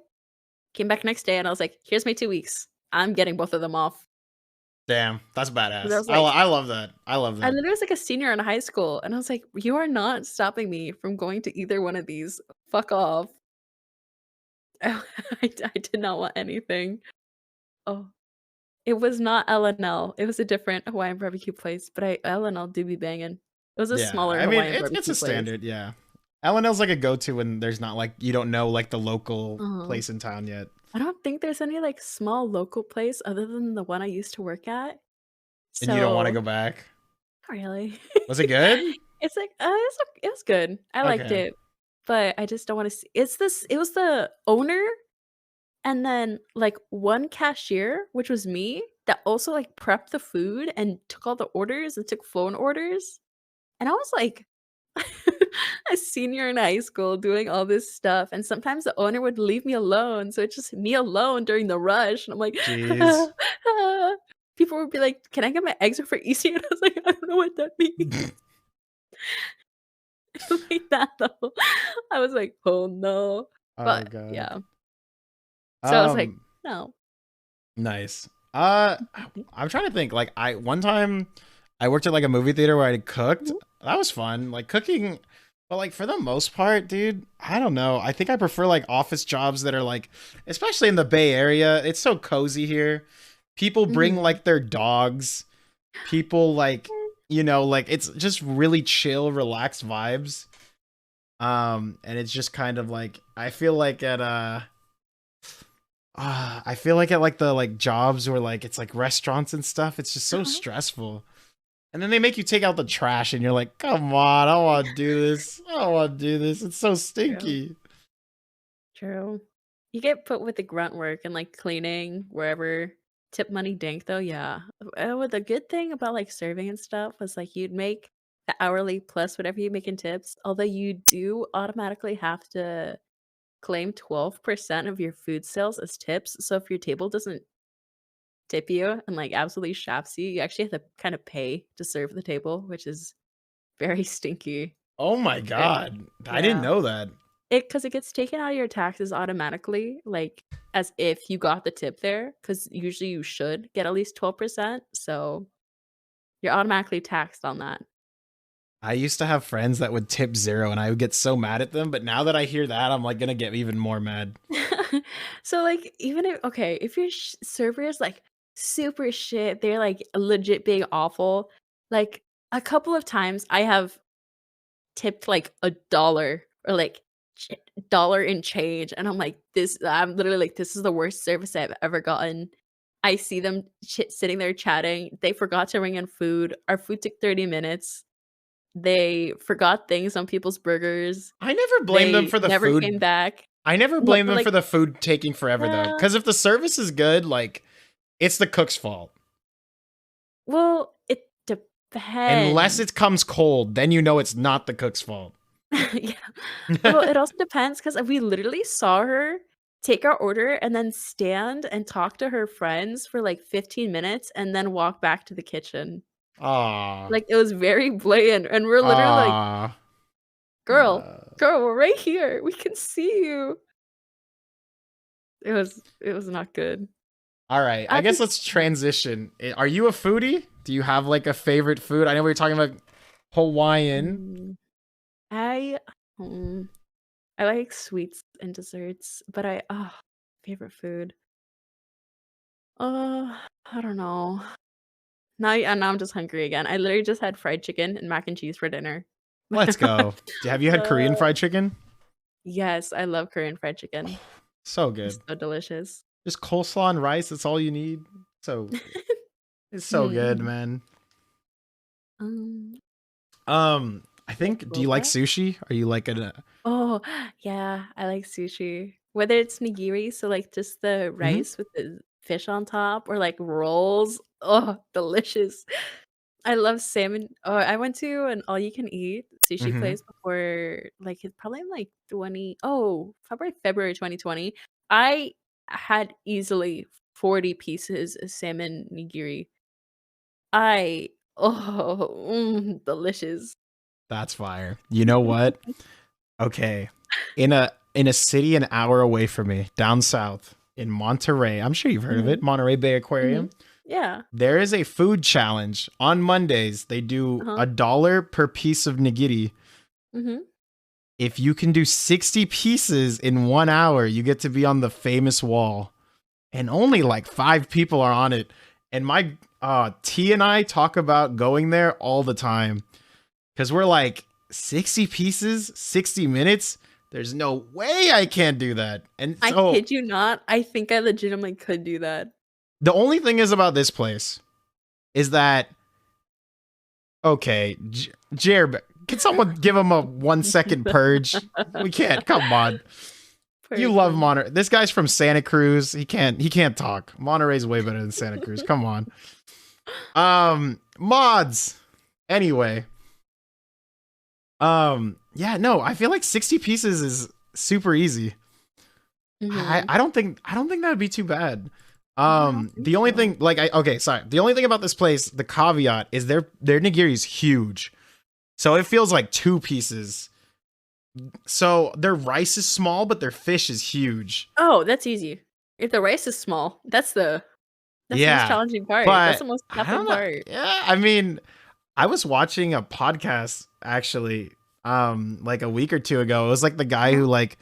Came back next day, and I was like, "Here's my 2 weeks. I'm getting both of them off." Damn, that's 'Cause I badass. was like I love that. I love I that. literally was like a senior in high school, and I was like, "You are not stopping me from going to either one of these. Fuck off." I did not want anything. Oh, it was not L&L. It was a different Hawaiian barbecue place, but I L&L do be banging. It was a Yeah, smaller I mean Hawaiian it's barbecue a place. standard. Yeah, L&L's like a go-to when there's not like you don't know like the local uh place in town yet, I don't think there's any, like, small local place other than the one I used to work at. and you don't want to So go back. not really. Was it good? It's like, it was good. I liked Okay. it, but I just don't wanna see it was the owner and then, like, one cashier, which was me, that also, like, prepped the food and took all the orders and took phone orders, and I was, like, a senior in high school doing all this stuff, and sometimes the owner would leave me alone, so it's just me alone during the rush, and I'm like, Jeez. people would be like, "Can I get my eggs over easy?" And I was like, "I don't know what that means." Like that, though. I was like, "Oh, no." Oh But, god. yeah. So I was like, Um. "No." Nice. I'm trying to think. Like I one time I worked at like a movie theater where I cooked. Mhm. That was fun. Like cooking, but like for the most part, dude, I don't know. I think I prefer like office jobs that are like, especially in the Bay Area. It's so cozy here. People bring Mhm. like their dogs. People like, like it's just really chill, relaxed vibes. And it's just kind of like I feel like at like the like jobs or like it's like restaurants and stuff, it's just so Uh-huh. stressful. And then they make you take out the trash and you're like, come on, I don't want to do this. I don't want to do this. It's so True. stinky. True. You get put with the grunt work and like cleaning wherever. Tip money dink though, yeah. Well, the good thing about like serving and stuff was like you'd make the hourly plus whatever you make in tips. Although you do automatically have to claim 12% of your food sales as tips. So if your table doesn't tip you and like absolutely shafts you, you actually have to kind of pay to serve the table, which is very stinky. Oh my Eh, god. I didn't yeah. know that. Because it gets taken out of your taxes automatically, like, as if you got the tip there. Because usually you should get at least 12%, so you're automatically taxed on that. I used to have friends that would tip 0 and I would get so mad at them, but now that I hear that, I'm like gonna get even more mad. So, like, even if okay, if your server is, like, super shit, they're, like, legit being awful, like, a couple of times I have tipped like $1 or like ch dollar and change, and I'm like, "This" I'm literally like, "This is the worst service I've ever gotten." I see them sitting there chatting, they forgot to bring in food, our food took 30 minutes, they forgot things on people's burgers, I never blame them they for the never came food. back. I never No, blame but, them like for the food taking forever though. well Cause if the service is good, like it's the cook's fault. well, it Unless depends. it comes cold, then you know it's not the cook's fault. Yeah. Well, it also depends because we literally saw her take our order and then stand and talk to her friends for, like, 15 minutes and then walk back to the kitchen. Aw. Like, it was very blatant, and we're literally like, Aw. "Girl, girl, we're right here. We can see you." It was not good. All right, I I guess think let's transition. Are you a foodie? Do you have like a favorite food? I know we were talking about Hawaiian. mm, I, mm, I like sweets and desserts, but favorite food. I don't know. Now I'm just hungry again. I literally just had fried chicken and mac and cheese for dinner. Let's go. Have you had Uh, Korean fried chicken? yes, I love Korean fried chicken. So It's good. so delicious. Just coleslaw and rice, that's all you need. So it's so good, Mhm. man. Um, I like think do you like boba? sushi? Are you like a Oh, yeah, I like sushi. Whether it's nigiri, so, like, just the Mhm. rice with the fish on top or, like, rolls. Oh, delicious. I love salmon. Oh, I went to an all-you-can-eat sushi Mhm. place before, like, it's probably, like, probably February 2020. I had easily 40 pieces of salmon nigiri. I delicious. That's fire. You know what? Okay. In a city an hour away from me, down south in Monterey. I'm sure you've heard of it, Mhm, Monterey Bay mhm. Aquarium. Yeah, There is a food challenge on Mondays. They do uh-huh, $1 per piece of nigiri. mhm. If you can do 60 pieces in 1 hour, you get to be on the famous wall. And only like 5 people are on it. And my T and I talk about going there all the time. Because we're like, 60 pieces, 60 minutes? There's no way I can't do that. And I so kid you not, I think I legitimately could do that. the only thing is about this place is that, okay, Jared, can someone give him a 1 second purge? We can't. Come on. You love Person. Monterey. This guy's from Santa Cruz. He can't talk. Monterey's way better than Santa Cruz. Come on. Mods. Anyway. Yeah, no, I feel like 60 pieces is super easy. Mhm. I don't think that'd be too bad. I don't think The only so. thing like okay, sorry. The only thing about this place, the caveat is their nigiri is huge. So it feels like 2 pieces. So their rice is small, but their fish is huge. Oh, that's easy. If the rice is small, that's the most Yeah. challenging part. That's But the most I tougher don't know. part. Yeah, I mean, I was watching a podcast actually like a week or two ago. It was like the guy Uh-huh. who like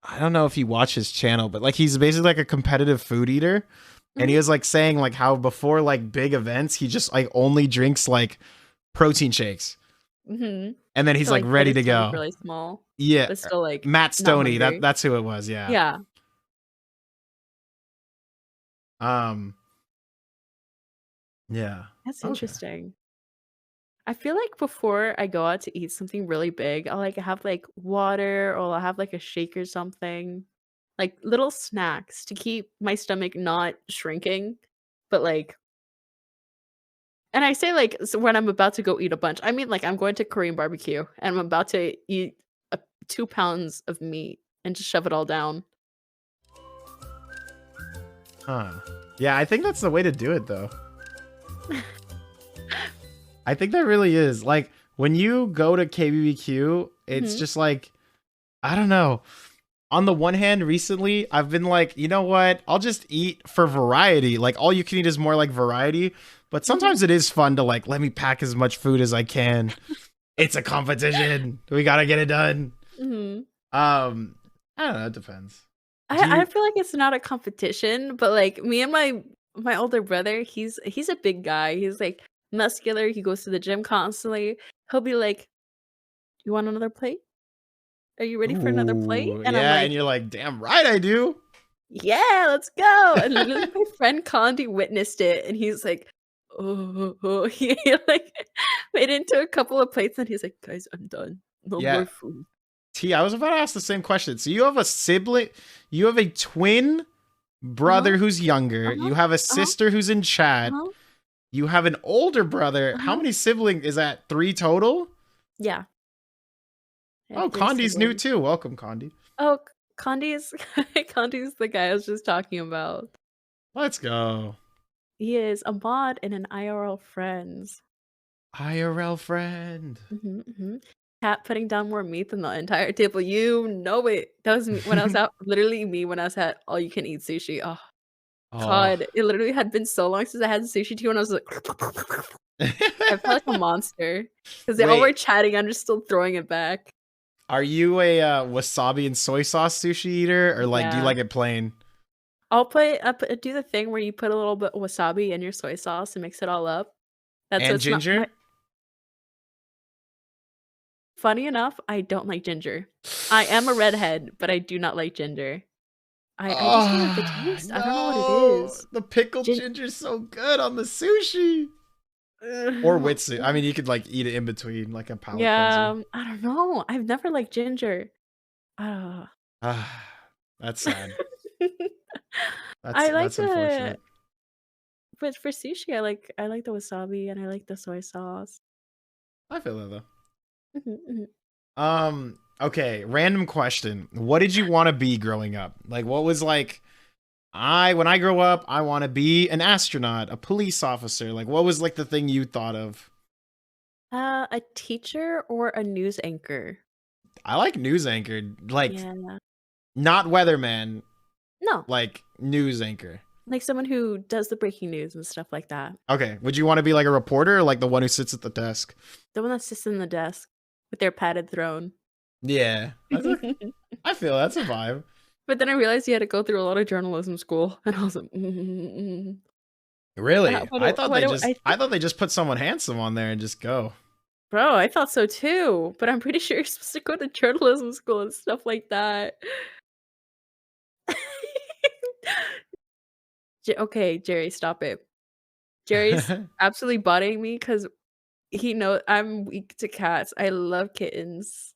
I don't know if you watch his channel, but like he's basically like a competitive food eater. And he Mhm. was like saying like how before like big events, he just like only drinks like protein shakes. Mhm. And then he's To, like get ready his to stomach go. really small, Yeah. but still, Matt not Stoney. hungry. That's who it was. Yeah. Yeah. Um. Yeah. That's Okay. interesting. I feel like before I go out to eat something really big, I'll, have, water or I'll have, a shake or something. Like, little snacks to keep my stomach not shrinking, but, and I say, so when I'm about to go eat a bunch, I mean, I'm going to Korean barbecue, and I'm about to eat, 2 pounds of meat and just shove it all down. Huh. Yeah, I think that's the way to do it though. I think that really is. Like when you go to KBBQ, it's Mhm. just like I don't know. On the one hand, recently I've been like, you know what? I'll just eat for variety. Like all you can eat is more like variety. But Mhm. sometimes it is fun to like let me pack as much food as I can. It's a competition. We gotta get it done. Mhm. I don't know. It depends. Do I you? feel like it's not a competition, but, me and my older brother, he's a big guy. He's, muscular, he goes to the gym constantly. He'll be like, "You want another plate? Are you ready for another plate?" Ooh, And I'm yeah. And like, you're like, damn right I do. "Yeah, let's go." And literally my friend Condi witnessed it, and he's like, "Oh." He, made it into a couple of plates, and he's like, "Guys, I'm done. No Yeah. more food." T, I was about to ask the same question. So you have a sibling, you have a twin Uh-huh, brother who's younger, uh-huh, you have a uh-huh, sister who's in chat, uh-huh, you have an older brother. How uh-huh. many siblings is that? 3 total? Yeah, I have Oh, 3 Condi's new siblings. too. Welcome, Condi. Oh, Condi's Condi's the guy I was just talking about. Let's go. He is a mod in an IRL Friends. IRL friend. Mhm, mhm. Cat putting down more meat than the entire table. You know it. That was me when I was out. Literally me when I was at all you can eat sushi. Oh Oh. God, it literally had been so long since I had sushi too, and I was like, I felt like a monster because they all were Wait, chatting. I'm just still throwing it back. are you a wasabi and soy sauce sushi eater, or like do you Yeah, like it plain? do the thing where you put a little bit of wasabi in your soy sauce and mix it all up. That's so And it's not my. ginger? Funny enough, I don't like ginger. I am a redhead, but I do not like ginger. I just don't like the Oh, taste. I don't know what it no. is. The pickled Gin ginger's so good on the sushi. Or with sushi. I mean, you could like eat it in between, like a palate cleanser. Yeah, I don't know. I've never liked ginger. Uh, Ah, that's sad. I like That's the unfortunate. but for sushi, I like the wasabi and I like the soy sauce. I feel that Mhm, mhm. though. Okay, random question. What did you want to be growing up? Like what was like when I grow up, I want to be an astronaut, a police officer. Like what was like the thing you thought of? A teacher or a news anchor? I like news anchor, like Yeah. not weatherman, No, like news anchor. like someone who does the breaking news and stuff like that. Okay, would you want to be like a reporter or like the one who sits at the desk? The one that sits in the desk with their padded throne. Yeah, I feel that's a vibe. But then I realized you had to go through a lot of journalism school, and I was like, Really? What do I I think? thought they just put someone handsome on there and just go. Bro, I thought so too, but I'm pretty sure you're supposed to go to journalism school and stuff like that. Okay, Jerry, stop it. Jerry's absolutely bodying me because he knows I'm weak to cats. I love kittens.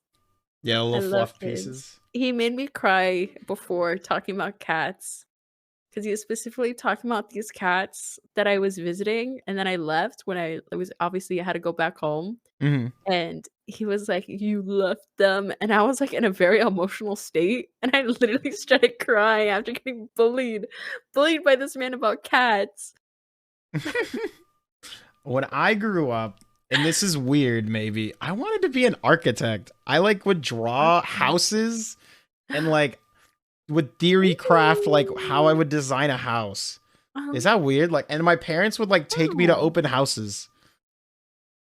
Yeah, I little love fluff kittens. pieces. He made me cry before talking about cats. 'Cause he was specifically talking about these cats that I was visiting, and then I left when I was obviously I had to go back home, Hmm. and he was like, "You left them," and I was, in a very emotional state, and I literally started crying after getting bullied by this man about cats. When I grew up, and this is weird, maybe I wanted to be an architect. I like would draw Architect. houses and like would theory craft like how I Ooh. would design a house. Is Um, that weird? Like, and my parents would like take me to no, open houses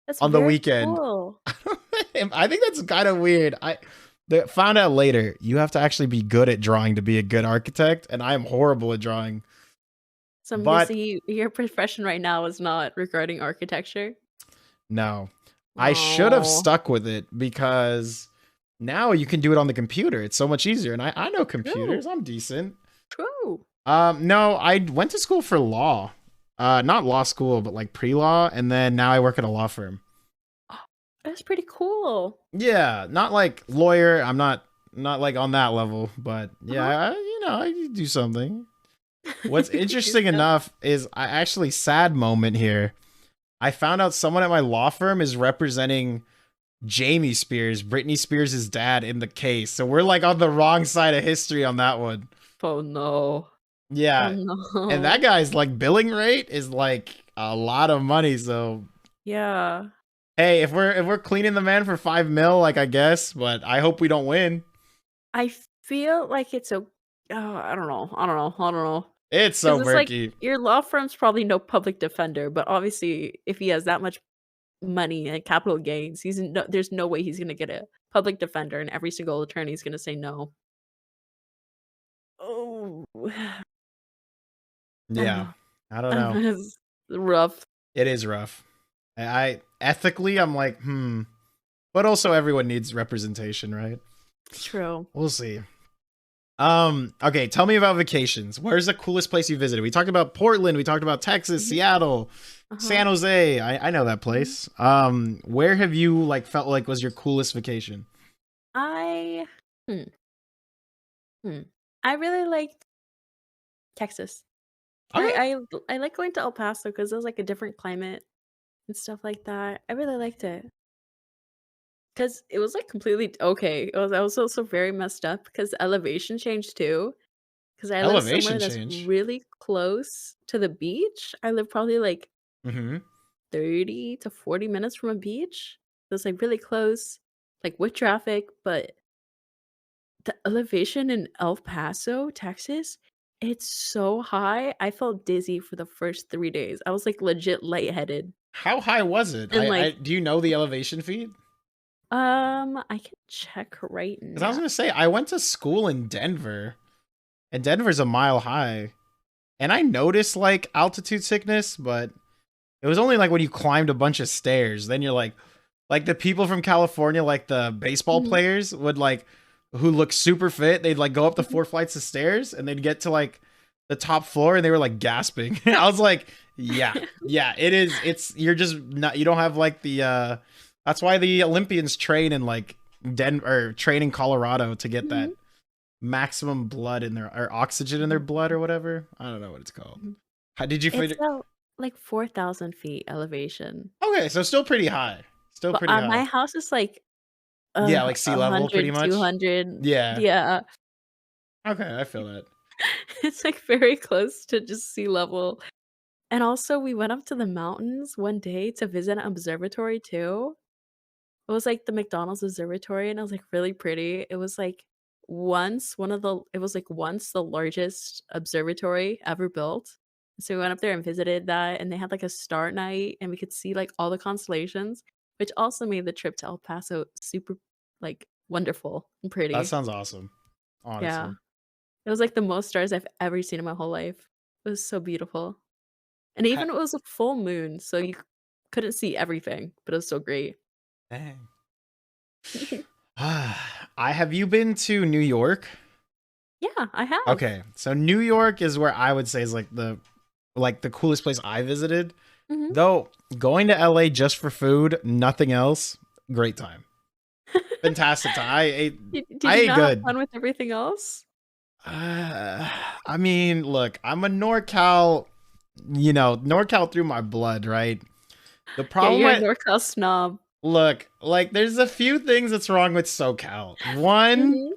that's on the very weekend. cool. I think that's kind of weird. Found out later, you have to actually be good at drawing to be a good architect, and I am horrible at drawing. So I'm But guessing your profession right now is not regarding architecture. no, I should have Oh, stuck with it because now you can do it on the computer. It's so much easier, and I know true, computers. I'm decent. true. No, I went to school for law. Not law school, but like pre-law, and then now I work at a law firm. That's pretty cool. Yeah, not like lawyer. I'm not like on that level, but yeah, Uh-huh. I do something. What's You do interesting stuff. enough is I actually sad moment here. I found out someone at my law firm is representing Jamie Spears, Britney Spears' dad, in the case. So we're like on the wrong side of history on that one. Oh no. Oh Yeah. And that no. guy's like billing rate is like a lot of money. So Yeah. hey, if we're cleaning the man for 5 mil, like I guess, but I hope we don't win. I feel like it's a I don't know. I don't know. I don't know. It's Because so it's like murky. your law firm's probably no public defender, but obviously if he has that much money and capital gains, there's no way he's gonna get a public defender, and every single attorney is gonna say no. Oh, I don't Yeah. know. I don't know. It's rough. It is rough. I ethically I'm like, but also everyone needs representation, right? True. We'll see. Okay, tell me about vacations. Where's the coolest place you visited? We talked about Portland, we talked about Texas, Mhm. Seattle, Uh-huh. San Jose. I know that Mhm. place. Where have you like felt like was your coolest vacation? I hmm, hmm. I really liked Texas. Okay. I like going to El Paso because it was like a different climate and stuff like that. I really liked it because it was like completely okay. I was also very messed up because elevation changed too. Because I live somewhere Elevation that's change. really close to the beach. I live probably like Mm-hmm. 30 to 40 minutes from a beach. So it's like really close, like with traffic, but the elevation in El Paso, Texas, it's so high. I felt dizzy for the first 3 days. I was like legit lightheaded. How high was it? And I like, do you know the elevation feed? I can check right Because I was now. gonna say I went to school in Denver, and Denver's a mile high, and I noticed like altitude sickness, but it was only like when you climbed a bunch of stairs. Then you're like the people from California, like the baseball Mhm, players, would like who look super fit. They'd like go up the mhm. 4 flights of stairs, and they'd get to like the top floor, and they were like gasping. I was like, yeah, it is. It's you're just not. You don't have like the. That's why the Olympians train in like Denver, or train in Colorado to get that Mhm, maximum blood in their or oxygen in their mhm, blood or whatever. I don't know what it's called. mhm. How did you It's figure? like 4,000 feet elevation. Okay, so still pretty high. Still But pretty my high. house is like Yeah, like sea level pretty 100, much. 200. Yeah. Yeah. Okay, I feel that. It's like very close to just sea level. And also we went up to the mountains one day to visit an observatory too. It was like the McDonald's observatory and it was like really pretty. It was like once the largest observatory ever built. So we went up there and visited that and they had like a star night and we could see like all the constellations, which also made the trip to El Paso super like wonderful and That pretty. sounds awesome. Yeah. Honestly. It was like the most stars I've ever seen in my whole life. It was so beautiful. And Ha- even it was a full moon, so you couldn't see everything, but it was so great. Dang. I have you been to New York? Yeah, I have. Okay, so New York is where I would say is like the coolest place I visited. Mhm. Though going to LA just for food, nothing else, great time. Fantastic time. Did I you ate not have good. fun with everything else? Uh, I mean, look, I'm a NorCal, NorCal through my blood, right? The Yeah, problem you're a with NorCal snob. look, like there's a few things that's wrong with SoCal. One, Mhm.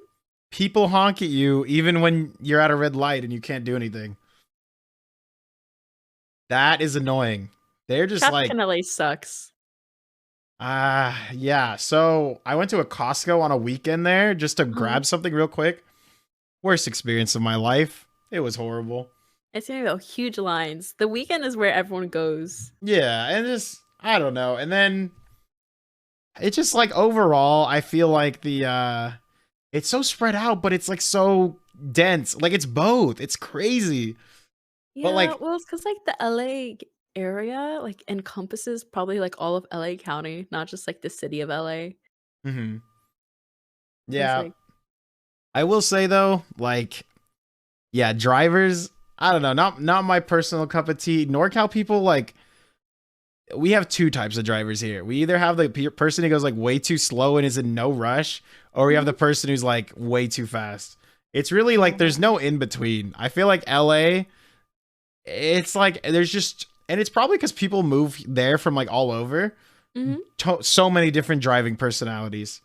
people honk at you even when you're at a red light and you can't do anything. That is annoying. They're just Traffic like, in LA sucks. yeah. So I went to a Costco on a weekend there just to Uh-huh. grab something real quick. Worst experience of my life. It was horrible. It's gonna go huge lines. The weekend is where everyone goes. Yeah, and just I don't know. And then it's just like overall, I feel like It's so spread out, but it's like so dense. Like it's both. It's crazy. But Yeah, like, well, it's because like the LA area like encompasses probably like all of LA County, not just like the city of LA. mhm. So it's Yeah. like, I will say though, like, yeah, drivers. I don't know, not my personal cup of tea. NorCal people, like, we have two types of drivers here. We either have the person who goes like way too slow and is in no rush, or we have the mhm. person who's like way too fast. It's really like Yeah. there's no in between. I feel like LA, it's like there's just, and it's probably because people move there from like all over. Mhm. So many different driving personalities.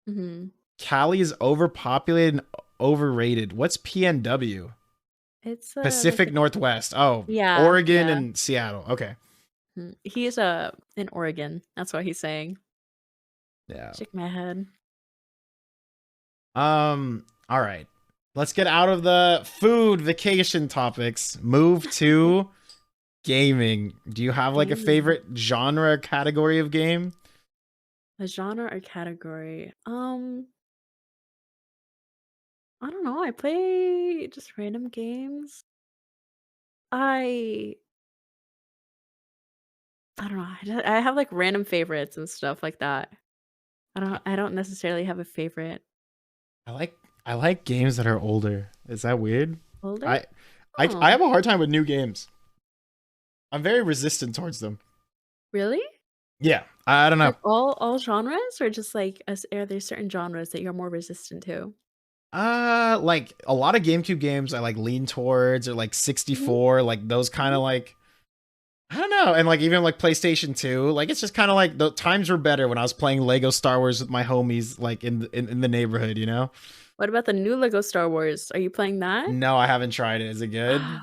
Mhm. Cali is overpopulated and overrated. What's PNW? It's like Pacific a Northwest. Oh, yeah, Oregon yeah. and Seattle. Okay. He's in Oregon. That's what he's saying. Yeah. Shake my head. All right. Let's get out of the food vacation topics. Move to gaming. Do you have like a Gaming. favorite genre or category of game? A genre or category? I don't know. I play just random games. I I don't know. I have like random favorites and stuff like that. I don't necessarily have a favorite. I like I like games that are older. Is that weird? Older? I I Oh, have a hard time with new games. I'm very resistant towards them. really? Yeah, I don't know. Like all genres, or just like are there certain genres that you're more resistant to? Like a lot of GameCube games I like lean towards, or like Mhm, 64, like those kind mhm. of like, I don't know, and like even like PlayStation 2, like it's just kind of like the times were better when I was playing Lego Star Wars with my homies, like in the neighborhood, you know? What about the new Lego Star Wars? Are you playing that? No, I haven't tried it. Is it good?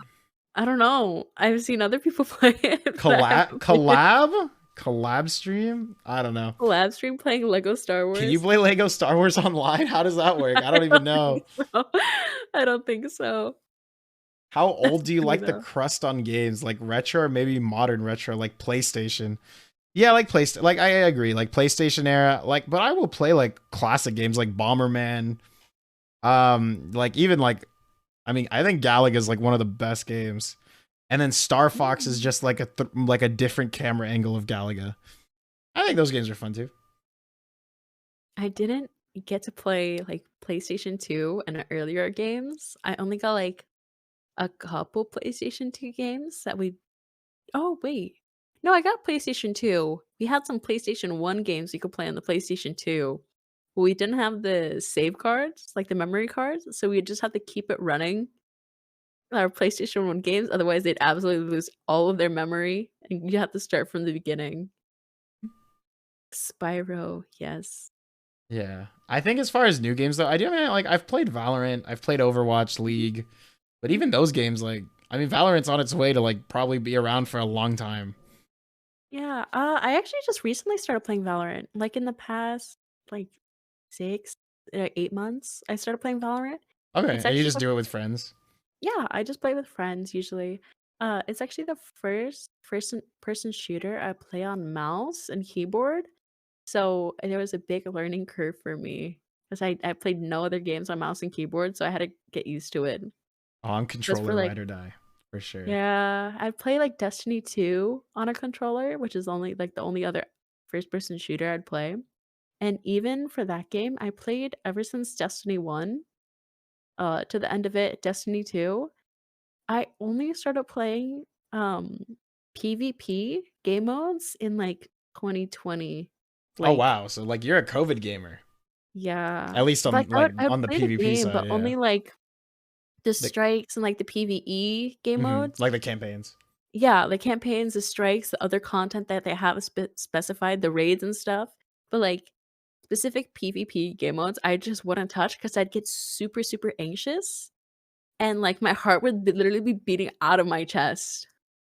I don't know. I've seen other people play it, but I Collab haven't played it. collab stream? I don't know. Live stream playing Lego Star Can you Wars? play Lego Star Wars online? How does that work? I I don't even don't think know. so. I don't think so. How That's old do you funny like the though. crust on games? Like retro or maybe modern retro, like PlayStation? Yeah, like PlayStation. Like I agree, like PlayStation era. Like, but I will play like classic games like Bomberman. Like even like, I mean, I think Galaga is like one of the best games. And then Star Fox is Mm. just like like a different camera angle of Galaga. I think those games are fun too. I didn't get to play like PlayStation 2 and earlier games. I only got like a couple PlayStation 2 games that we Oh, wait. No, I got PlayStation 2. We had some PlayStation 1 games you could play on the PlayStation 2. We didn't have the save cards, like the memory cards, so we just had to keep it running our PlayStation 1 games, otherwise they'd absolutely lose all of their memory, and you have to start from the beginning. Spyro, yes. Yeah. I think as far as new games though, I do, I mean, like I've played Valorant, I've played Overwatch, Mhm, League, but mhm. even those games, like, I mean, Valorant's on its way to like probably be around for a long time. Yeah, I actually just recently started playing Valorant, like, in the past, like, 6, 8 months, I started playing Valorant. Okay, It's and you actually just the do it with friends. Yeah, I just play with friends usually. It's actually the first person shooter I play on mouse and keyboard. So there was a big learning curve for me because I played no other games on mouse and keyboard, so I had to get used to it. Oh, I'm Just for controller like, ride or die for sure. yeah, I play like Destiny 2 on a controller, which is only like the only other first person shooter I'd play. And even for that game, I played ever since Destiny 1 to the end of it, Destiny 2. I only started playing, um, PvP game modes in, like, 2020. Oh Like, wow, so like you're a COVID gamer, yeah. at least Like, I on would the play the PvP game, side, but yeah. only, like, the Like, strikes and, like, the PvE game modes. like the campaigns. Yeah, the campaigns, the strikes, the other content that they have specified, the raids and stuff. But, like, specific PvP game modes, I just wouldn't touch because 'cause I'd get super, super anxious, and, like, my heart would literally be beating out of my chest.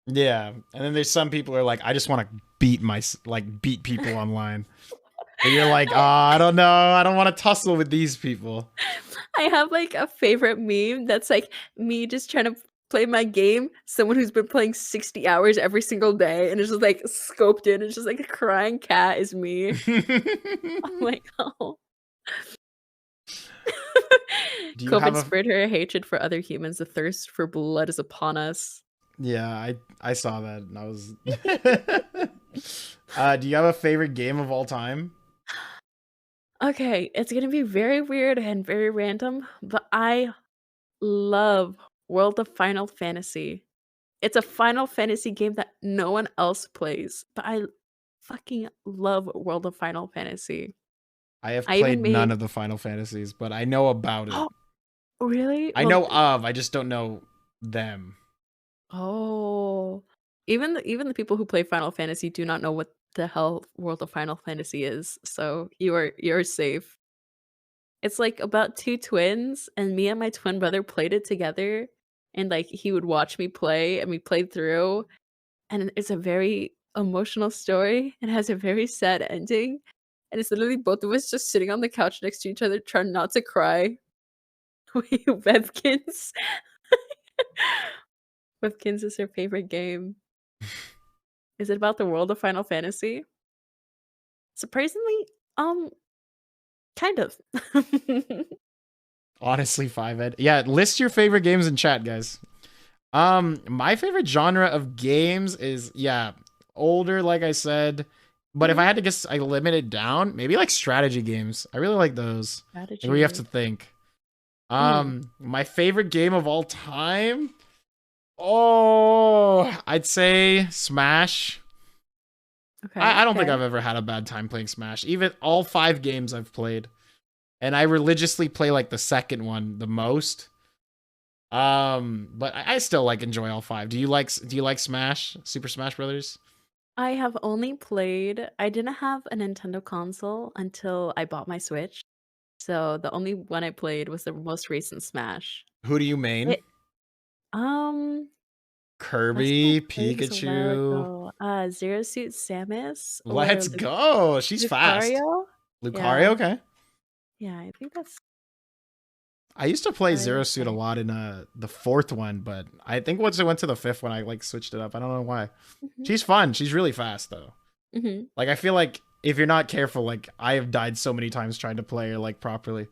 Yeah, and then there's some people who are like, I just want to beat people online. But you're like, oh, I don't know, I don't want to tussle with these people. I have, like, a favorite meme that's, like, me just trying to play my game, someone who's been playing 60 hours every single day, and it's just, like, scoped in, it's just, like, a crying cat is me. I'm like, "Oh." Do you have COVID a spread her hatred for other humans. The thirst for blood is upon us. Yeah, I saw that and I was do you have a favorite game of all time? Okay, it's gonna be very weird and very random, but I love World of Final Fantasy. It's a Final Fantasy game that no one else plays, but I fucking love World of Final Fantasy. I have I even played none made of the Final Fantasies, but I know about it. Oh, really? I know of, I just don't know them. Oh. Even the people who play Final Fantasy do not know what the hell World of Final Fantasy is, so you're safe. It's, like, about 2 twins, and me and my twin brother played it together, and, like, he would watch me play, and we played through, and it's a very emotional story, and has a very sad ending, and it's literally both of us just sitting on the couch next to each other trying not to cry. We Webkins. Webkins is her favorite game. Is it about the world of Final Fantasy? Surprisingly, kind of. Honestly, 5 Ed. Yeah, list your favorite games in chat, guys. My favorite genre of games is older, like I said. But if Mhm. I had to guess, I limit it down. Maybe like strategy games. I really like those. Like where you have to Strategy. think. Mm, My favorite game of all time. Oh, I'd say Smash. okay, I don't think okay. I've ever had a bad time playing Smash. Even all 5 games I've played, and I religiously play like the second one the most. But I still like enjoy all 5. Do you like Smash? Super Smash Brothers? I have only played I didn't have a Nintendo console until I bought my Switch, so the only one I played was the most recent Smash. Who do you main? It um, Last time I Kirby, played was a while Pikachu. ago. Zero Suit Samus or Let's go. She's fast. Lucario? Lucario, Yeah. okay. Yeah, I think that's I used to play what I Zero would Suit a say. lot in the 4th one, but I think once it went to the 5th one, I like switched it up. I don't know why. Mhm, She's fun. She's really fast though. mhm. Like I feel like if you're not careful, like I have died so many times trying to play her like properly.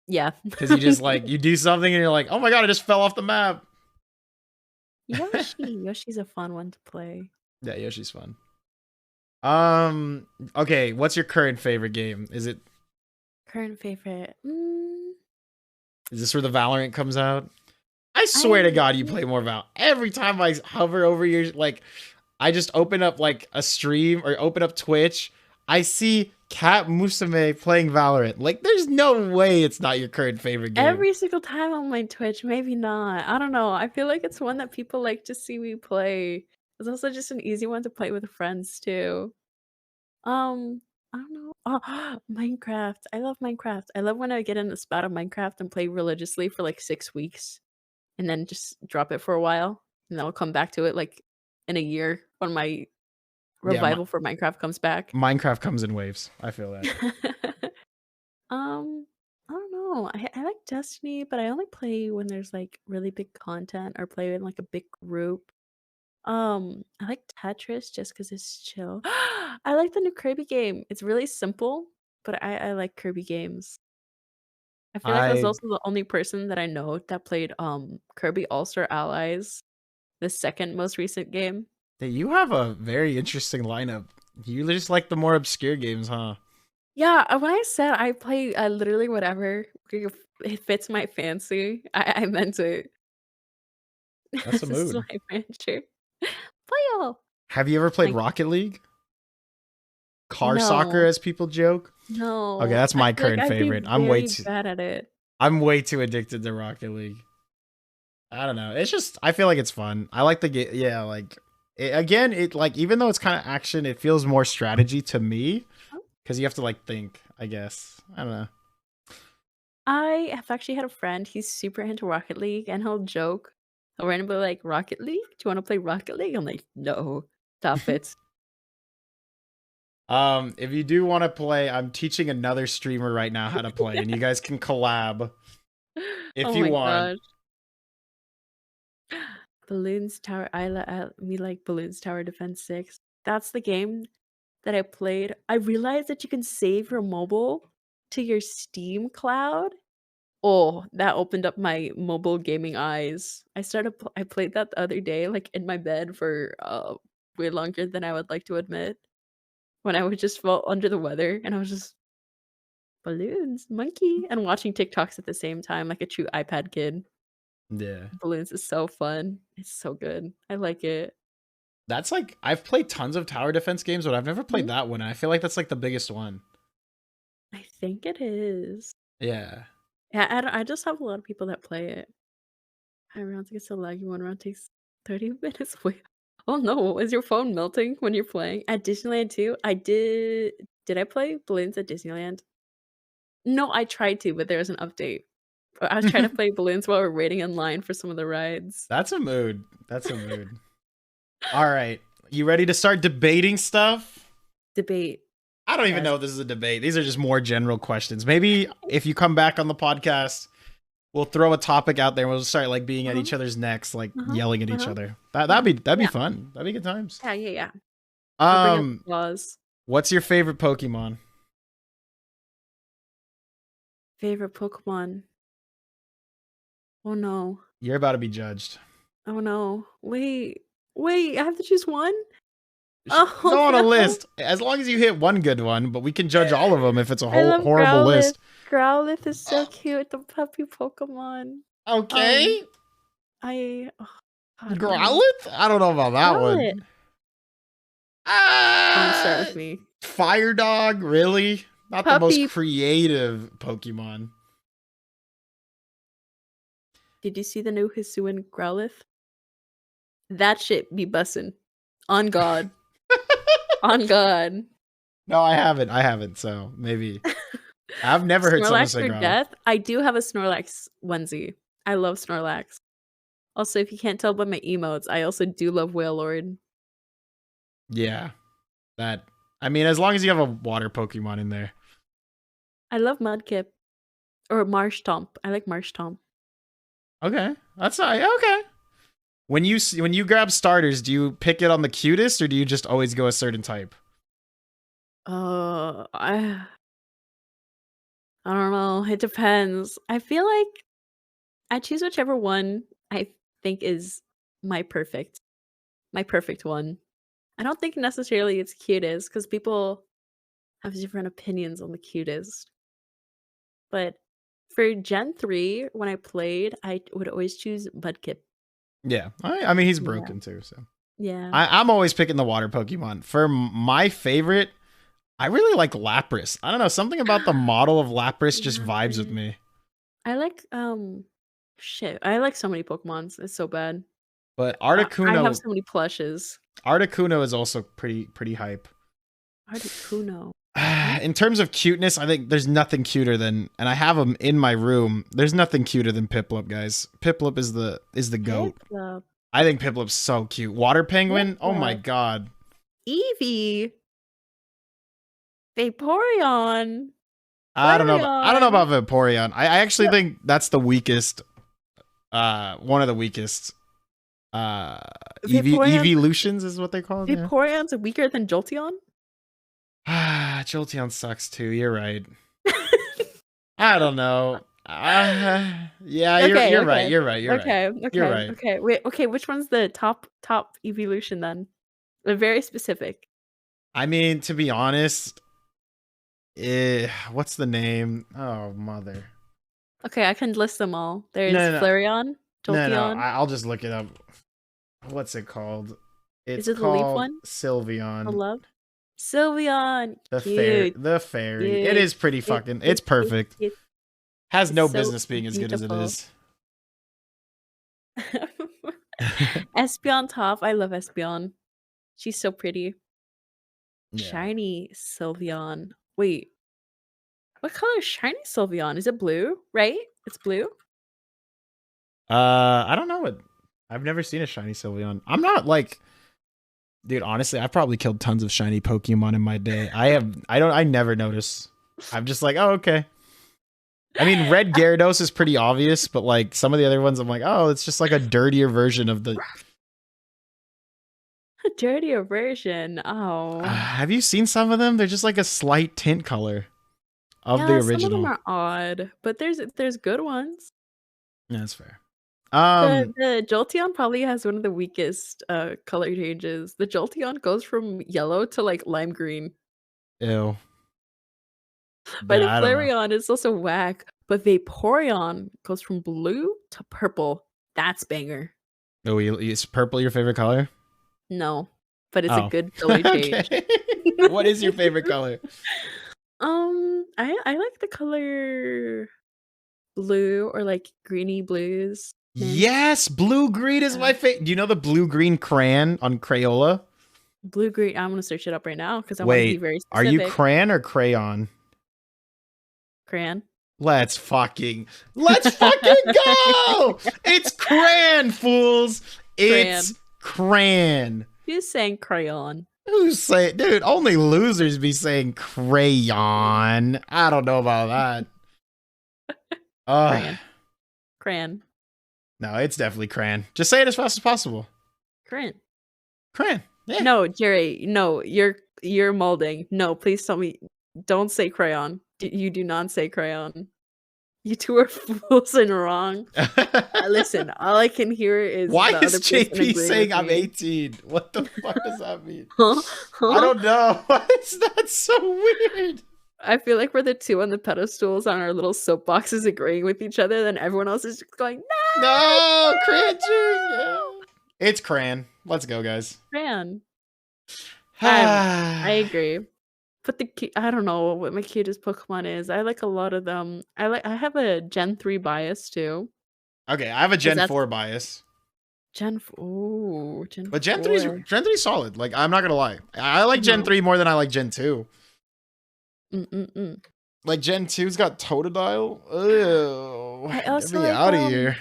Yeah. Because you just like you do something and you're like, oh my god, I just fell off the map. Yoshi's a fun one to play. Yeah, Yoshi's fun. Okay, what's your current favorite game? Current favorite. Is this where the Valorant comes out? I swear to I God, you play more Val. Every time I hover over your like, I just open up like a stream or open up Twitch, I see KatMusume playing Valorant. Like, there's no way it's not your current favorite game. every single time on my Twitch, maybe not. I don't know. I feel like it's one that people like to see me play. It's also just an easy one to play with friends too. I don't know. Oh, Minecraft. I love Minecraft. I love when I get in the spout of Minecraft and play religiously for like 6 weeks and then just drop it for a while. And then I'll come back to it like in a year when my Yeah, revival for Minecraft comes back. Minecraft comes in waves. I feel that. um, I don't know. I like Destiny, but I only play when there's like really big content or play in like a big group. I like Tetris just because it's chill. I like the new Kirby game. It's really simple, but I like Kirby games. I feel like I was I also the only person that I know that played Kirby All-Star Allies, the second most recent game. You have a very interesting lineup. You just like the more obscure games, huh? Yeah, when I said I play literally whatever it fits my fancy, I meant it. That's a This is mood. my manager. Play all. Have you ever played Like Rocket League? Car soccer, no, as people joke. Okay, no. that's I my feel like current I'd be favorite. very bad at it. I'm way too addicted to Rocket League. I don't know. It's just I feel like it's fun. I like the game. Yeah, like it like even though it's kind of action, it feels more strategy to me because you have to like think. I guess I don't know. I have actually had a friend, he's super into Rocket League, and he'll joke. He'll randomly be like, "Rocket League? Do you wanna play Rocket League?" I'm like, "No, stop it." If you do want to play, I'm teaching another streamer right now how to play, and you guys can collab if Oh you my want. gosh. Balloons Tower we like Balloons Tower Defense 6. That's the game that I played. I realized that you can save your mobile to your Steam cloud, Oh, that opened up my mobile gaming eyes. I played that the other day, like, in my bed for, way longer than I would like to admit, when I would just felt under the weather, and I was just, "Balloons, monkey," and watching TikToks at the same time like a true iPad kid. Yeah. Balloons is so fun. It's so good. I like it. That's like I've played tons of tower defense games, but I've never played Mhm. that one. And I feel like that's like the biggest one. I think it is. Yeah. Yeah, I just have a lot of people that play it. High rounds gets so laggy, 1 round takes 30 minutes. Wait. Oh no, is your phone melting when you're playing? At Disneyland too? Did I play Balloons at Disneyland? No, I tried to, but there was an update. But I was trying to play Balloons while we're waiting in line for some of the rides. That's a mood. That's a mood. All right. You ready to start debating stuff? Debate. I don't even Yes. know if this is a debate. These are just more general questions. Maybe if you come back on the podcast, we'll throw a topic out there and we'll start like being at each other's necks, like yelling at each other. That'd be fun. That'd be good times. Yeah. I'll bring up applause. What's your favorite Pokemon? Favorite Pokemon? Oh no. You're about to be judged. Oh no. Wait, I have to choose one? Go on a no. list. As long as you hit one good one, but we can judge all of them if it's a I love horrible Growlithe. list. Growlithe is so cute, the puppy Pokemon. Okay. God, Growlithe? I don't know about that Growlithe. one. Don't start with me. Fire Dog, really? Not the Puppy. most creative Pokemon. Did you see the new Hisuian Growlithe? That shit be bussin'. On God. On God. No, I haven't, so maybe. I've never heard someone Snorlax say for Growlithe. death? I do have a Snorlax onesie. I love Snorlax. Also, if you can't tell by my emotes, I also do love Wailord. Yeah. I mean, as long as you have a water Pokemon in there. I love Mudkip. Or Marshtomp. I like Marshtomp. Okay. That's okay. When you grab starters, do you pick it on the cutest or do you just always go a certain type? I don't know. It depends. I feel like I choose whichever one I think is my perfect one. I don't think necessarily it's cutest because people have different opinions on the cutest. But for Gen 3, when I played, I would always choose Mudkip. Yeah. I mean, he's broken too, so. Yeah. I'm always picking the water Pokemon. For my favorite, I really like Lapras. I don't know, something about the model of Lapras just vibes with me. I like shit. I like so many Pokemons. It's so bad. But I Articuno have so many plushes. Articuno is also pretty hype. Articuno. In terms of cuteness, I think there's nothing cuter than, and I have them in my room. There's nothing cuter than Piplup, guys. Piplup is the goat. Piplup. I think Piplup's so cute. Water Penguin, oh my Piplup. god. Eevee. Vaporeon. I don't know about Vaporeon. I actually think that's the weakest. One of the weakest. Evolutions is what they call it. Vaporeon's weaker than Jolteon? Jolteon sucks too. You're right. I don't know. Yeah, you're right. You're right. Okay. You're right. Okay. Wait. Okay. Which one's the top evolution then? Very specific. I mean, to be honest, what's the name? Oh mother. Okay, I can list them all. There's No. Flareon, Jolteon. No, I'll just look it up. What's it called? It's Is it called the leaf one? Sylveon. The love? Sylveon. The Cute. fairy. Cute. It is pretty fucking. It's perfect. Has no so business being as good as it is. Espeon top. I love Espeon. She's so pretty. Yeah. Shiny Sylveon. Wait. What color is shiny Sylveon? Is it blue? Right? It's blue? I don't know. I've never seen a shiny Sylveon. I'm not like, dude, honestly, I've probably killed tons of shiny Pokemon in my day. I never notice. I'm just like, oh, okay. I mean, red Gyarados is pretty obvious, but like some of the other ones, I'm like, oh, it's just like a dirtier version of the. A dirtier version. Oh. Have you seen some of them? They're just like a slight tint color. of the Yeah, some of them original. are odd, but there's good ones. Yeah, that's fair. The Jolteon probably has one of the weakest color changes. The Jolteon goes from yellow to like lime green. Ew. But the Yeah, I don't know. Flareon is also whack. But Vaporeon goes from blue to purple. That's banger. Oh, is purple your favorite color? No, but it's a Oh. good color change. Okay. What is your favorite color? I like the color blue or like greeny blues. Mint. Yes, blue green is my favorite. Do you know the blue green crayon on Crayola? Blue green. I'm gonna search it up right now because I want to be Wait, very are you specific. crayon or crayon? Crayon. Let's fucking go! It's crayon, fools. It's crayon. Who's saying crayon? Who's saying, dude? Only losers be saying crayon. I don't know about that. Crayon. Crayon. No, it's definitely crayon. Just say it as fast as possible. Crayon. Crayon. Yeah. No, Jerry. No, you're molding. No, please tell me. Don't say crayon. You do not say crayon. You two are fools and wrong. Listen, all I can hear is why the is other person JP agreeing saying with I'm me. 18? What the fuck does that mean? Huh? I don't know. Why is that so weird? I feel like we're the two on the pedestals on our little soapboxes agreeing with each other, then everyone else is just going, no! No, cringing. Yeah. It's crayon. Let's go, guys. Crayon. I agree. But I don't know what my cutest Pokemon is. I like a lot of them. I have a Gen 3 bias too. Okay, I have a Gen 4 bias. Gen 4. But Gen 3's solid. Like, I'm not gonna lie. I like Gen 3 more than I like Gen 2. Like, Gen 2's got Totodile. Ew. I also Get me like, out of here.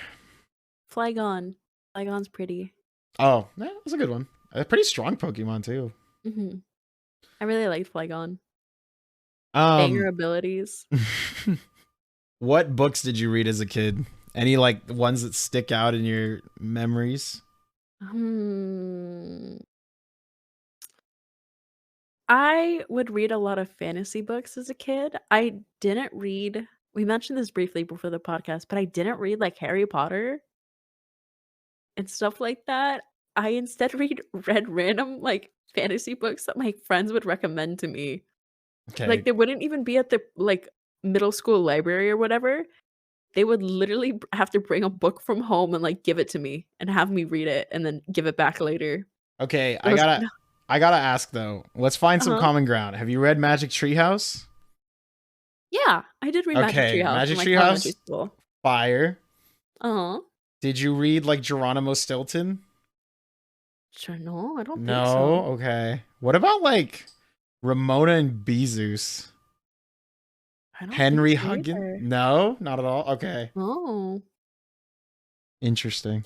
Flygon. Flygon's pretty. Oh, yeah, that's a good one. A pretty strong Pokemon, too. I really liked Flygon. Banger abilities. What books did you read as a kid? Any like ones that stick out in your memories? I would read a lot of fantasy books as a kid. I didn't read, we mentioned this briefly before the podcast, but I didn't read like Harry Potter and stuff like that. I instead read random like fantasy books that my friends would recommend to me. Okay. Like they wouldn't even be at the like middle school library or whatever. They would literally have to bring a book from home and like give it to me and have me read it and then give it back later. Okay, I gotta ask though. Let's find some common ground. Have you read Magic Treehouse? Yeah, I did read Magic Treehouse. Magic in, Treehouse. School. Fire. Did you read like Geronimo Stilton? Sure, no, I don't think so. so. Okay. What about like Ramona and Beezus? Henry Huggins? No, not at all. Okay. Oh. Interesting.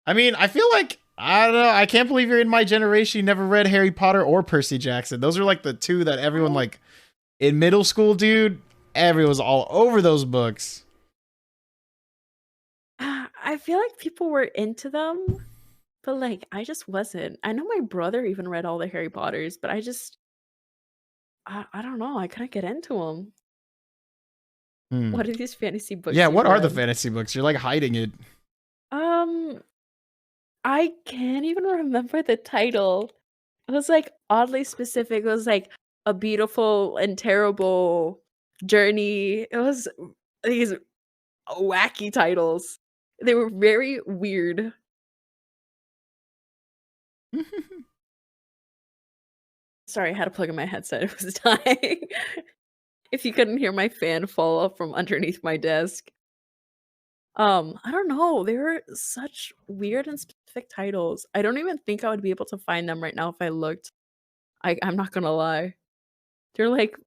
I mean, I feel like, I don't know, I can't believe you're in my generation. You never read Harry Potter or Percy Jackson. Those are like the two that everyone like in middle school, dude. Everyone was all over those books. I feel like people were into them, but like I just wasn't. I know my brother even read all the Harry Potters, but I don't know. I couldn't get into them. What are these fantasy books? Yeah, what are the fantasy books? You're like hiding it. I can't even remember the title. It was like oddly specific. It was like a beautiful and terrible journey. It was these wacky titles. They were very weird. Sorry, I had to plug in my headset. It was dying. If you couldn't hear my fan fall off from underneath my desk. I don't know. They were such weird and specific titles. I don't even think I would be able to find them right now if I looked. I'm not gonna lie. They're like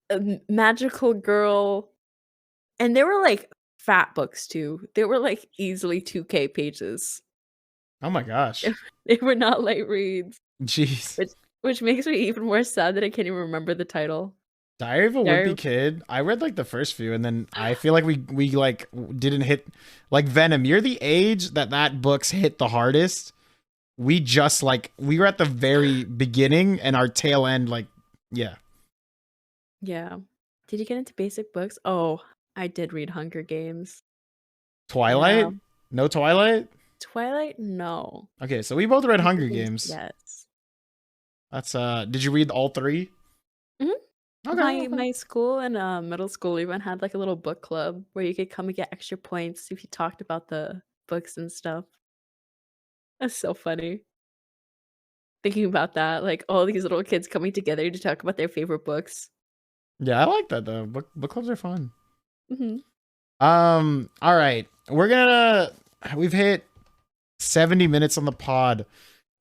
a magical girl. And they were like fat books too. They were like easily 2K pages. Oh my gosh. They were not light reads. Jeez. Which makes me even more sad that I can't even remember the title. Diary of a Wimpy Kid. I read like the first few, and then I feel like we like didn't hit like Venom. You're the age that books hit the hardest. We just like we were at the very beginning, and our tail end like yeah. Yeah. Did you get into basic books? Oh, I did read Hunger Games. Yeah. Twilight? No Twilight? Twilight? No. Okay, so we both read Hunger Hunger Games, Games. yes. That's did you read all three? Mhm. Okay, okay. My school and middle school even had like a little book club where you could come and get extra points if you talked about the books and stuff. That's so funny. Thinking about that, like all these little kids coming together to talk about their favorite books. Yeah, I like that though. Book clubs are fun. Hmm. All right. We've hit 70 minutes on the pod.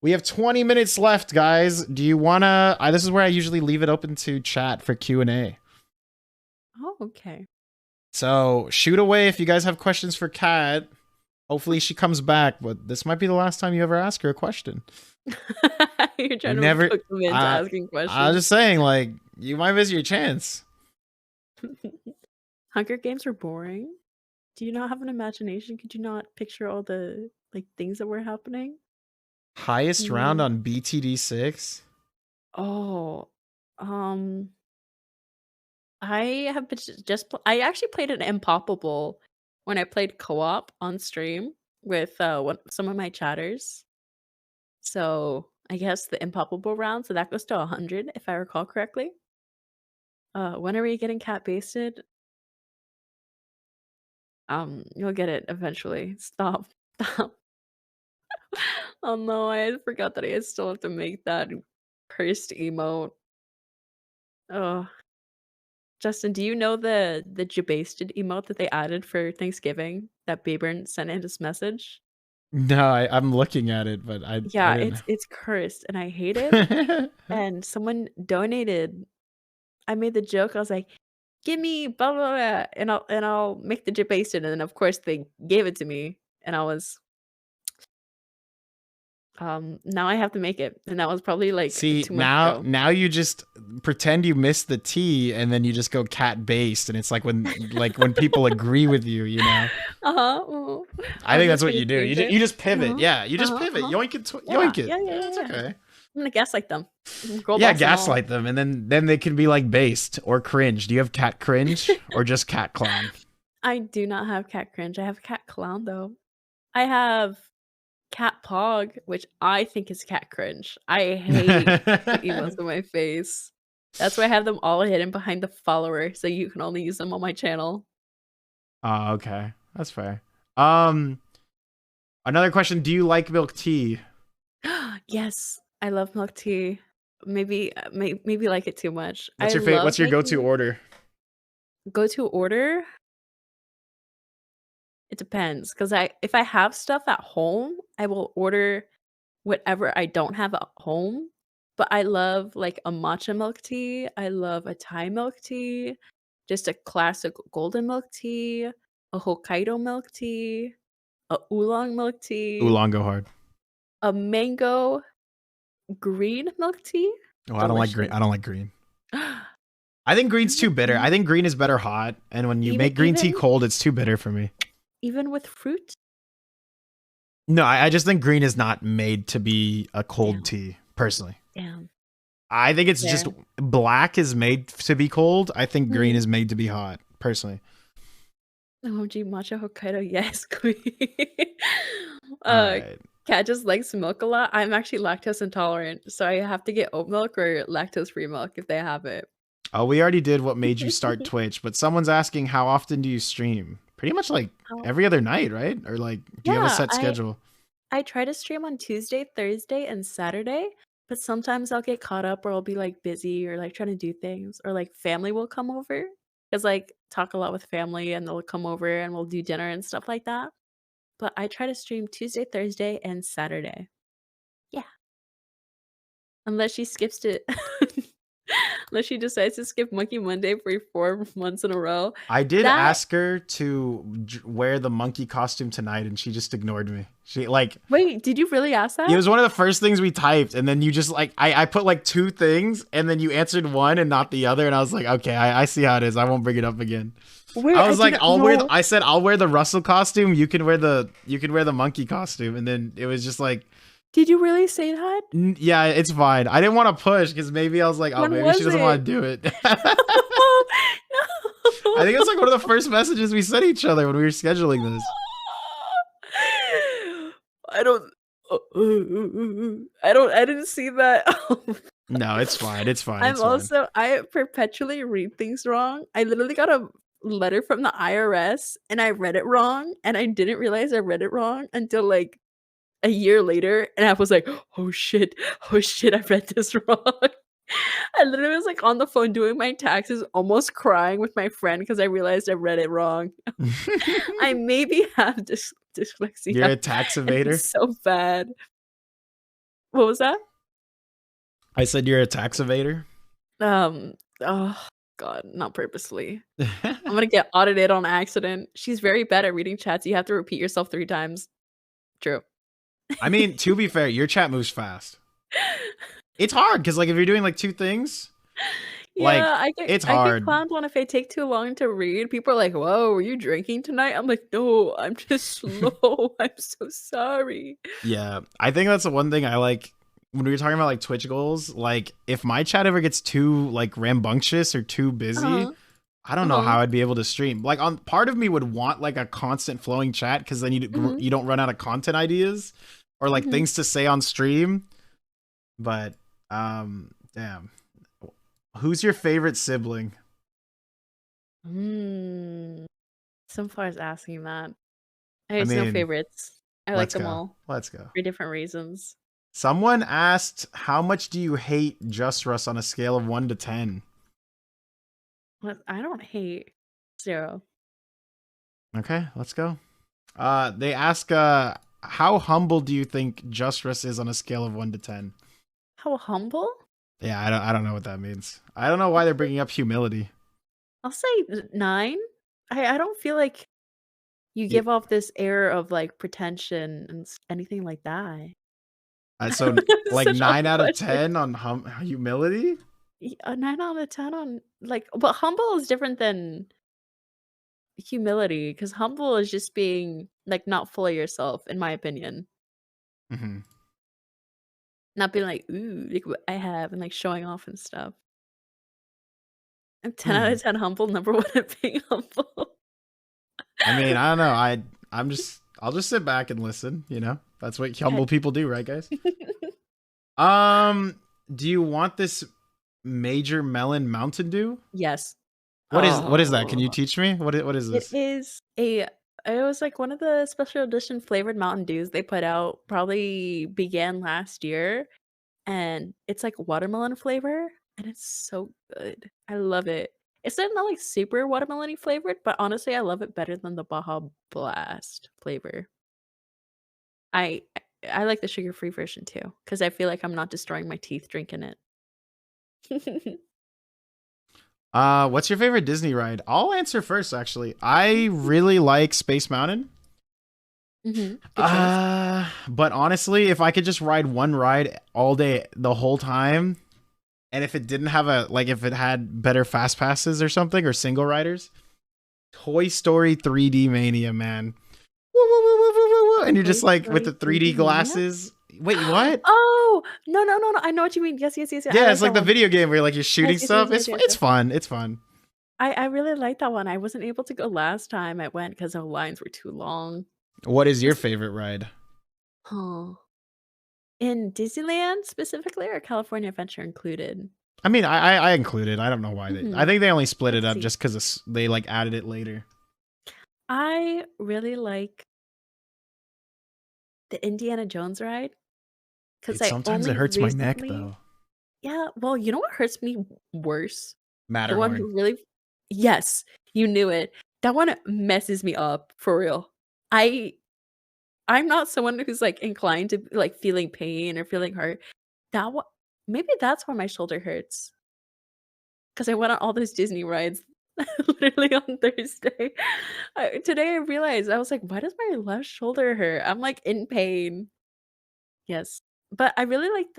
We have 20 minutes left, guys. Do you wanna this is where I usually leave it open to chat for Q&A. Oh, okay. So shoot away if you guys have questions for Kat. Hopefully she comes back, but this might be the last time you ever ask her a question. You're trying to Never hook them into asking questions. I was just saying, like, you might miss your chance. Hunger Games are boring. Do you not have an imagination? Could you not picture all the like things that were happening? Highest round Mm. on BTD6? Oh, I have I actually played an Impoppable when I played co-op on stream with some of my chatters. So I guess the Impoppable round, so that goes to 100 if I recall correctly. When are we getting cat basted? You'll get it eventually. Stop. Stop. Oh no, I forgot that I still have to make that cursed emote. Oh, Justin, do you know the Jabasted emote that they added for Thanksgiving that Babern sent in his message? No, I'm looking at it, but I Yeah, didn't. it's cursed and I hate it. And someone donated. I made the joke. I was like, "Give me blah blah blah," and I'll make the Jabasted. And then of course they gave it to me, and I was now I have to make it, and that was probably like See, 2 months ago. now you just pretend you missed the T and then you just go cat based, and it's like when people agree with you, you know. Uh-huh. I think that's what you do. You just pivot. Uh-huh. Yeah, you just Uh-huh, pivot. uh-huh. Yoink it, Yeah, yoink it. yeah, It's yeah. okay. I'm gonna gaslight them. Girl Yeah, boss and all. gaslight them, and then they can be like based or cringe. Do you have cat cringe or just cat clown? I do not have cat cringe. I have cat clown though. I have cat pog, which I think is cat cringe. I hate the emotes in my face. That's why I have them all hidden behind the follower, so you can only use them on my channel. Oh, okay. That's fair. Another question, do you like milk tea? Yes, I love milk tea. Maybe maybe like it too much. What's I your favorite? love What's your go-to making order? go-to order. It depends, cause if I have stuff at home, I will order whatever I don't have at home, but I love, like, a matcha milk tea, I love a Thai milk tea, just a classic golden milk tea, a Hokkaido milk tea, a oolong milk tea, Oolong go hard. a mango green milk tea. Oh, I don't like green. Delicious. I don't like green. I think green's too bitter. I think green is better hot, and when you make green tea cold, it's too bitter for me. Even with fruit? No, I just think green is not made to be a cold Damn. tea, personally. Damn. I think it's just black is made to be cold. I think green is made to be hot, personally. OMG matcha Hokkaido, yes, queen. Alright. Cat just likes milk a lot. I'm actually lactose intolerant, so I have to get oat milk or lactose-free milk if they have it. Oh, we already did what made you start Twitch, but someone's asking how often do you stream? Pretty much like every other night, right? Or like, do you have a set schedule? I try to stream on Tuesday, Thursday, and Saturday, but sometimes I'll get caught up or I'll be like busy or like trying to do things, or like family will come over because like talk a lot with family and they'll come over and we'll do dinner and stuff like that. But I try to stream Tuesday, Thursday, and Saturday. Yeah. Unless she skips it. Unless she decides to skip Monkey Monday for 4 months in a row. I did ask her to wear the monkey costume tonight, and she just ignored me. She like, wait, did you really ask that? It was one of the first things we typed, and then you just like, I put like 2 things, and then you answered one and not the other, and I was like, okay, I see how it is. I won't bring it up again. Wait, I was like, I said I'll wear the Russell costume. You can wear the monkey costume, and then it was just like, Did you really say that? Yeah, it's fine. I didn't want to push because maybe I was like, oh, When maybe she was doesn't want it? to do it. I think it was like No. one of the first messages we sent each other when we were scheduling this. I don't. I didn't see that. No, it's fine. It's fine. I'm It's fine. also. I perpetually read things wrong. I literally got a letter from the IRS and I read it wrong, and I didn't realize I read it wrong until like a year later, and I was like, oh shit, I read this wrong. I literally was like on the phone doing my taxes, almost crying with my friend because I realized I read it wrong. I maybe have You're dyslexia, a tax and evader? it's so bad. What was that? I said you're a tax evader? Oh god, not purposely. I'm gonna get audited on accident. She's very bad at reading chats. You have to repeat yourself 3 times. True. I mean, to be fair, your chat moves fast. It's hard because, like, if you're doing like 2 things, like, Yeah, it's I get hard. clowned on if I take too long to read. People are like, "Whoa, were you drinking tonight?" I'm like, "No, I'm just slow. I'm so sorry." Yeah, I think that's the one thing I like when we were talking about like Twitch goals. Like, if my chat ever gets too like rambunctious or too busy, Uh-huh. I don't know Uh-huh. how I'd be able to stream. Like, on part of me would want like a constant flowing chat because then Mhm. you don't run out of content ideas or like Mhm. things to say on stream. But damn, who's your favorite sibling? Mm. Some far as asking that. I There's no mean, favorites. I like let's them go. all Let's go. for different reasons. Someone asked, "How much do you hate Just Russ on a scale of 1 to 10?" What I don't hate 0. Okay, let's go. They ask, how humble do you think Just Russ is on a scale of 1 to 10? How humble? Yeah, I don't know what that means. I don't know why they're bringing up humility. I'll say 9. I don't feel like you Yeah, give off this air of like pretension and anything like that. so like Such a 9 out of question. 10 on humility? A 9 out of 10 on like, but humble is different than humility because humble is just being like not full of yourself, in my opinion. Hmm. Not being like, ooh, look what I have and like showing off and stuff. And 10 out Hmm. of 10 humble, number one at being humble. I mean, I don't know. I'll just sit back and listen, you know? That's what Okay. humble people do, right, guys? Do you want this Major Melon Mountain Dew? Yes. What is that? Can you Oh, teach me? What is it this? is a it was like one of the special edition flavored Mountain Dews they put out, probably began last year, and it's like watermelon flavor, and it's so good. I love it. It's not like super watermelon flavored, but honestly, I love it better than the Baja Blast flavor. I I like the sugar-free version too, because I feel like I'm not destroying my teeth drinking it. What's your favorite Disney ride? I'll answer first, actually. I really like Space Mountain. Mhm. Good choice. But honestly, if I could just ride one ride all day the whole time, and if it didn't have if it had better fast passes or something or single riders, Toy Story 3D Mania, man. Woo, woo, woo, woo, woo, woo, woo. And you're Toy just like with Story the 3D 3D Mania? glasses. Wait, what? Oh! No, no, no, no, I know what you mean. Yes, yes, yes, yeah, I Yeah, like it's like that the one. video game where like you're shooting Yes, yes, yes, stuff. yes, yes, It's yes. fun. It's fun. I really like that one. I wasn't able to go last time I went because the lines were too long. What is your It's favorite ride? huh. In Disneyland specifically or California Adventure included? I mean, I included. I don't know why I Mhm. think they only split it Let's up see. just because they like added it later. I really like the Indiana Jones ride because It I sometimes it only hurts my neck recently though. yeah, well, you know what hurts me worse? The one Matterhorn. who really yes, you knew it. That one messes me up for real. I I'm not someone who's, like, inclined to, like, feeling pain or feeling hurt. That one maybe that's why my shoulder hurts. Because I went on all those Disney rides literally on Thursday. Today I realized, I was like, "Why does my left shoulder hurt?" I'm, like, in pain. Yes. But I really like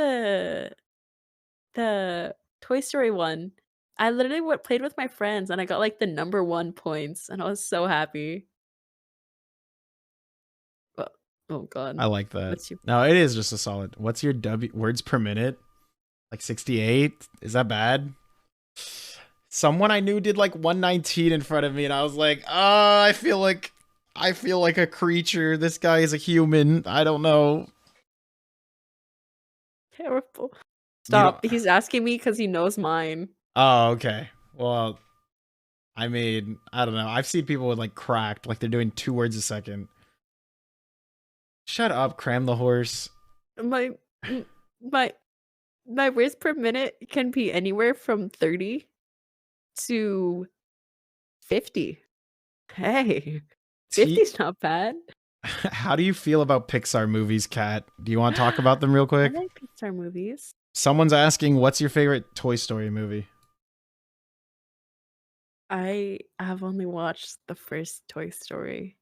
the Toy Story one. I literally played with my friends, and I got, like, the number 1 points, and I was so happy. Well, Oh God. I like that. What's your No, it is just a solid. What's your words per minute? Like 68? Is that bad? Someone I knew did like 119 in front of me, and I was like, I feel like a creature. This guy is a human. I don't know. terrible? Stop. He's asking me because he knows mine. Oh, okay. Well, I mean, I don't know. I've seen people with like cracked, like they're doing 2 words a second. Shut up, Cram the horse. My words per minute can be anywhere from 30 to 50. Hey, 50's not bad. How do you feel about Pixar movies, Kat? Do you want to talk about them real I quick? like Pixar movies. Someone's asking, what's your favorite Toy Story movie? I have only watched the first Toy Story.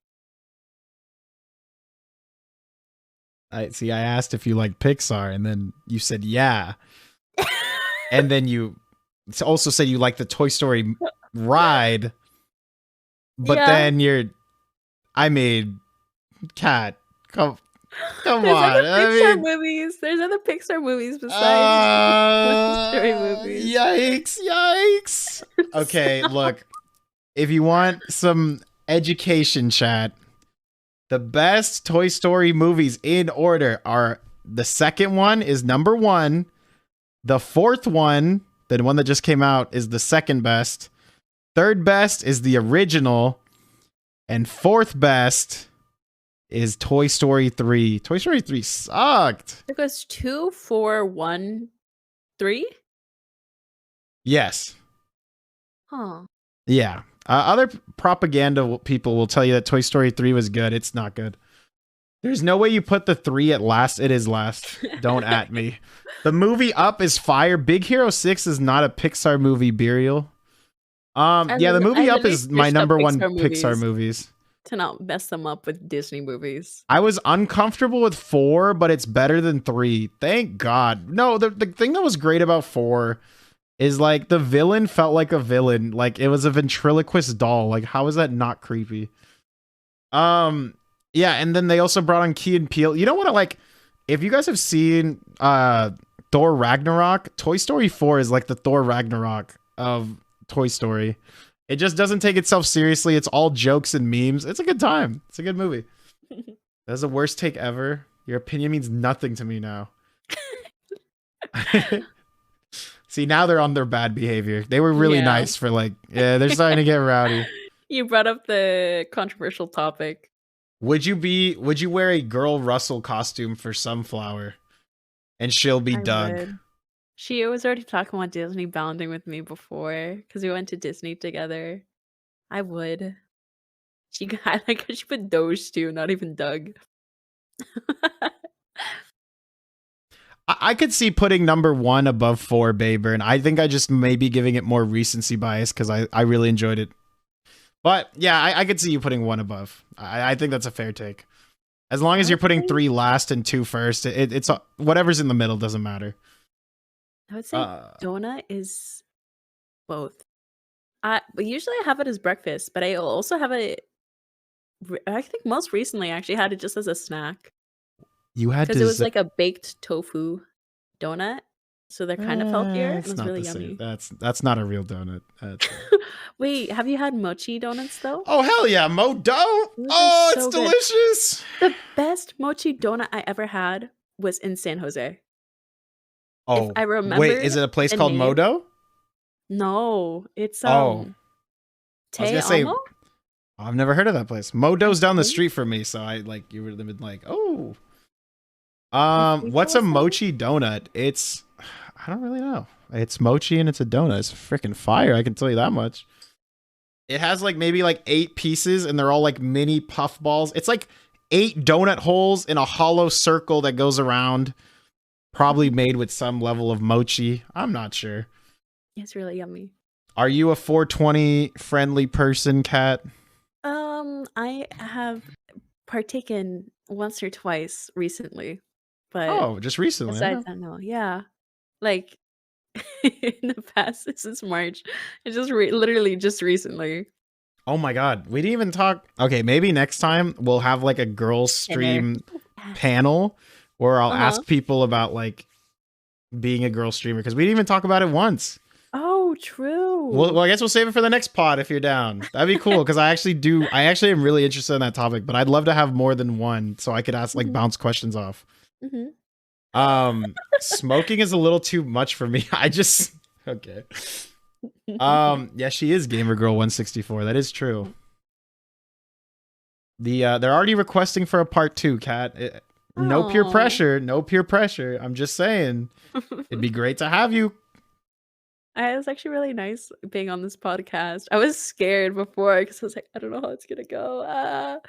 I asked if you like Pixar, and then you said yeah. And then you also said you like the Toy Story ride. But then I mean, Kat, come There's on. other Pixar movies. There's other Pixar movies besides Toy Story movies. Yikes. Okay, look. If you want some education, chat, the best Toy Story movies in order are the second one is number 1. The fourth one, the one that just came out, is the second best. Third best is the original. And fourth best is Toy Story 3. Toy Story 3 sucked. It goes 2, 4, 1, 3? Yes. Huh. Yeah. Other propaganda people will tell you that Toy Story 3 was good. It's not good. There's no way you put the 3 at last. It is last. Don't at me. The movie Up is fire. Big Hero 6 is not a Pixar movie, Burial. Yeah, the movie Up is my number one Pixar movies. To not mess them up with Disney movies. I was uncomfortable with 4, but it's better than 3. Thank God. No, the thing that was great about 4 is like the villain felt like a villain. Like it was a ventriloquist doll. Like how is that not creepy? Yeah, and then they also brought on Key and Peele. You know what I like? If you guys have seen Thor Ragnarok, Toy Story 4 is like the Thor Ragnarok of Toy Story. It just doesn't take itself seriously. It's all jokes and memes. It's a good time. It's a good movie. That's the worst take ever. Your opinion means nothing to me now. See, now they're on their bad behavior. They were really nice for like, they're starting to get rowdy. You brought up the controversial topic. Would you wear a girl Russell costume for Sunflower? And she'll be Doug. Would. She was already talking about Disney bounding with me before because we went to Disney together. I would. I like how she put those two, not even Doug. I could see putting number 1 above 4, Baber, and I think I just may be giving it more recency bias because I really enjoyed it. But yeah, I could see you putting 1 above. I think that's a fair take. As long as you're putting 3 last and 2 first, it's whatever's in the middle doesn't matter. I would say donut is both. But usually I have it as breakfast, but I also have it. I think most recently I actually had it just as a snack. You had because it was like a baked tofu donut, so they're kind of healthier. And it's really yummy. That's not a real donut. Wait, have you had mochi donuts though? Oh hell yeah, Mo-Do! Oh, it's delicious. The best mochi donut I ever had was in San Jose. Oh, if I remember. Wait, is it a place called Mo-Do? No, it's I was gonna say, I've never heard of that place. Mo-Do's down the street from me, so I like you would have been like, oh. What's a mochi donut? I don't really know. It's mochi and it's a donut. It's freaking fire, I can tell you that much. It has like maybe like 8 pieces and they're all like mini puff balls. It's like 8 donut holes in a hollow circle that goes around. Probably made with some level of mochi. I'm not sure. It's really yummy. Are you a 420 friendly person, Kat? I have partaken once or twice recently. But just recently. Besides that, no. Yeah. Like in the past, since March. It's just literally just recently. Oh my god. We didn't even talk. Okay, maybe next time we'll have like a girls stream panel where I'll Uh-huh. ask people about like being a girl streamer because we didn't even talk about it once. Oh, true. Well, I guess we'll save it for the next pod if you're down. That'd be cool because I actually am really interested in that topic, but I'd love to have more than one so I could ask like bounce questions off. Smoking is a little too much for me. Okay. Yeah, she is Gamer Girl 164. That is true. They're already requesting for a part 2, Kat. No peer pressure. No peer pressure. I'm just saying. It'd be great to have you. It was actually really nice being on this podcast. I was scared before because I was like, I don't know how it's gonna go.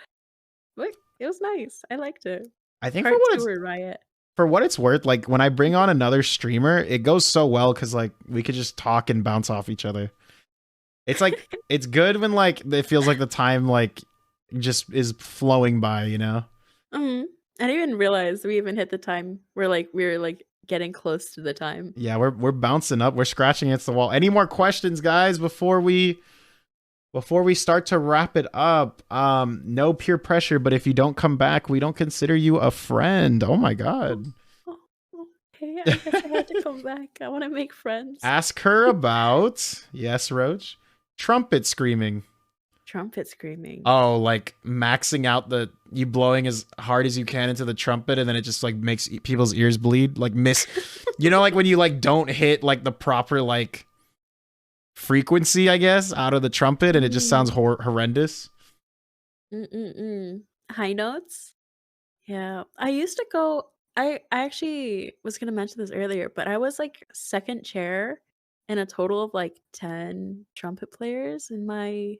But it was nice. I liked it. I think Part 2 or Riot. for what it's worth, like when I bring on another streamer, it goes so well because like we could just talk and bounce off each other. It's like it's good when like it feels like the time like just is flowing by, you know? I didn't even realize we even hit the time. We were getting close to the time. Yeah, we're bouncing up. We're scratching against the wall. Any more questions, guys, before we start to wrap it up? No peer pressure, but if you don't come back, we don't consider you a friend. Oh my god. Okay, I guess I had to come back. I want to make friends. Ask her about yes, Roach. Trumpet screaming. Trumpet screaming. Oh, like maxing out you blowing as hard as you can into the trumpet, and then it just like makes people's ears bleed. Like you know, like when you like don't hit like the proper like frequency, I guess, out of the trumpet, and it just sounds horrendous. High notes. Yeah, I used to go. I actually was gonna mention this earlier, but I was like second chair in a total of like 10 trumpet players in my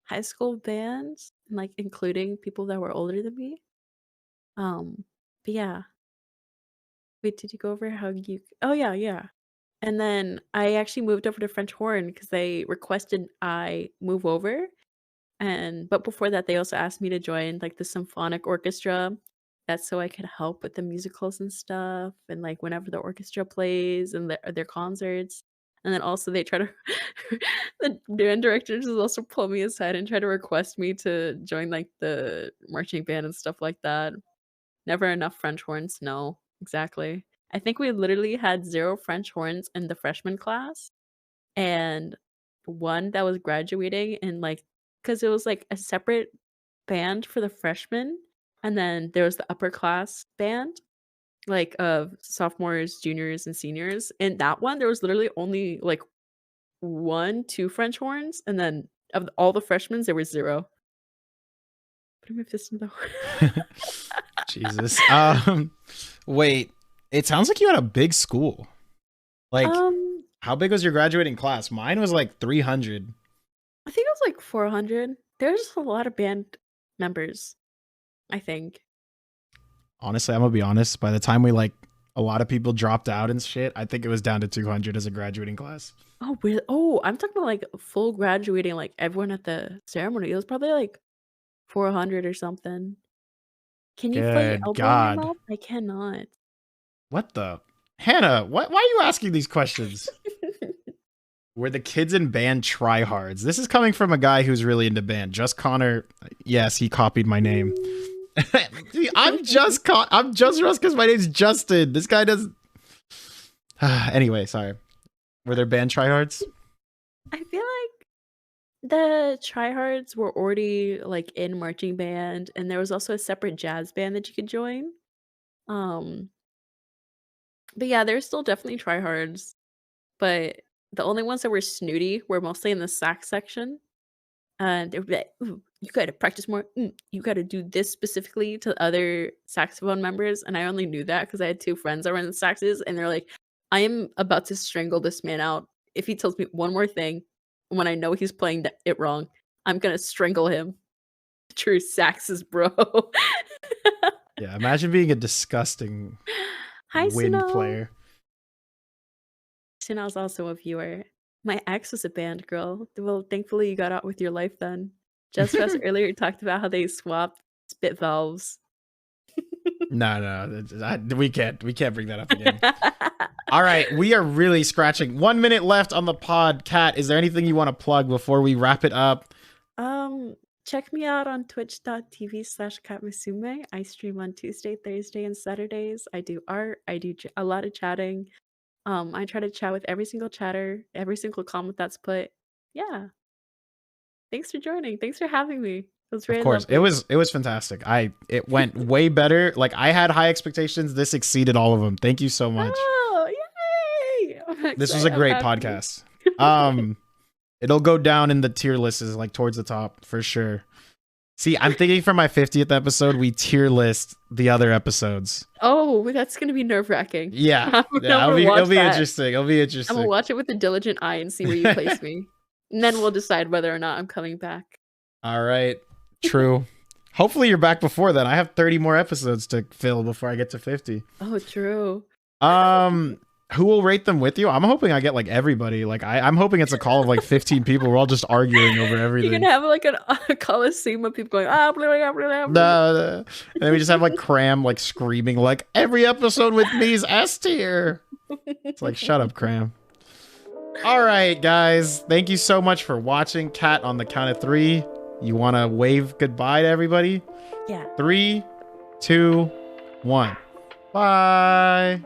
high school bands, and like including people that were older than me. But yeah. Wait, did you go over how you? Oh yeah. And then I actually moved over to French horn because they requested I move over. But before that, they also asked me to join like the symphonic orchestra. That's so I could help with the musicals and stuff, and like whenever the orchestra plays and their concerts. And then also they try to the band directors will also pull me aside and try to request me to join like the marching band and stuff like that. Never enough French horns. No, exactly. I think we literally had 0 French horns in the freshman class, and one that was graduating in like because it was like a separate band for the freshmen, and then there was the upper class band, like of sophomores, juniors, and seniors. In that one, there was literally only like 2 French horns, and then of all the freshmen, there was 0. Putting my fist in the horn. Jesus. Wait. It sounds like you had a big school. Like, how big was your graduating class? Mine was like 300. I think it was like 400. There's just a lot of band members, I think. Honestly, I'm gonna be honest. By the time a lot of people dropped out and shit, I think it was down to 200 as a graduating class. Oh, really? Oh, I'm talking about like full graduating, like everyone at the ceremony. It was probably like 400 or something. Can you play Good elbow God. in your mouth? I cannot. What the? Hannah, why are you asking these questions? Were the kids in band tryhards? This is coming from a guy who's really into band. Just Connor, yes, he copied my name. I'm just Russ because my name's Justin. This guy doesn't. Anyway, sorry. Were there band tryhards? I feel like the tryhards were already like in marching band, and there was also a separate jazz band that you could join. But yeah, there's still definitely tryhards. But the only ones that were snooty were mostly in the sax section. And they would be like, "Ooh, you gotta practice more. You gotta do this specifically to other saxophone members." And I only knew that because I had 2 friends that were in the saxes, and they're like, I am about to strangle this man out. If he tells me one more thing when I know he's playing it wrong, I'm gonna strangle him. True saxes, bro. Yeah, imagine being a disgusting Hi, wind Sino. player. Sino's also a viewer. My ex was a band girl. Well, thankfully you got out with your life then. Just Russ earlier talked about how they swapped spit valves. No, we can't bring that up again. All right, we are really scratching. 1 minute left on the pod. Kat, is there anything you want to plug before we wrap it up? check me out on twitch.tv/KatMusume. I stream on Tuesday, Thursday, and Saturdays. I do art. I do a lot of chatting. I try to chat with every single chatter, every single comment that's put. Yeah. Thanks for joining. Thanks for having me. It was Of very course, lovely. it was fantastic. It went way better. Like I had high expectations. This exceeded all of them. Thank you so much. Oh, yay! This was a I'm great happy. podcast. It'll go down in the tier list is like towards the top for sure. See, I'm thinking for my 50th episode, we tier list the other episodes. Oh, that's gonna be nerve-wracking. Yeah, I'm yeah, gonna it'll watch be that. interesting. It'll be I'm interesting. gonna watch it with a diligent eye and see where you place me. And then we'll decide whether or not I'm coming back. All right, true. Hopefully you're back before then. I have 30 more episodes to fill before I get to 50. Oh, true. Who will rate them with you? I'm hoping I get like everybody. Like I'm hoping it's a call of like 15 people. We're all just arguing over everything. You're gonna have like a coliseum of people going blah, blah, blah, blah, blah. No. And then we just have like Cram like screaming like every episode with me is S tier. It's like shut up, Cram. All right, guys. Thank you so much for watching. Kat, on the count of 3, you want to wave goodbye to everybody? Yeah. 3, 2, 1. Bye.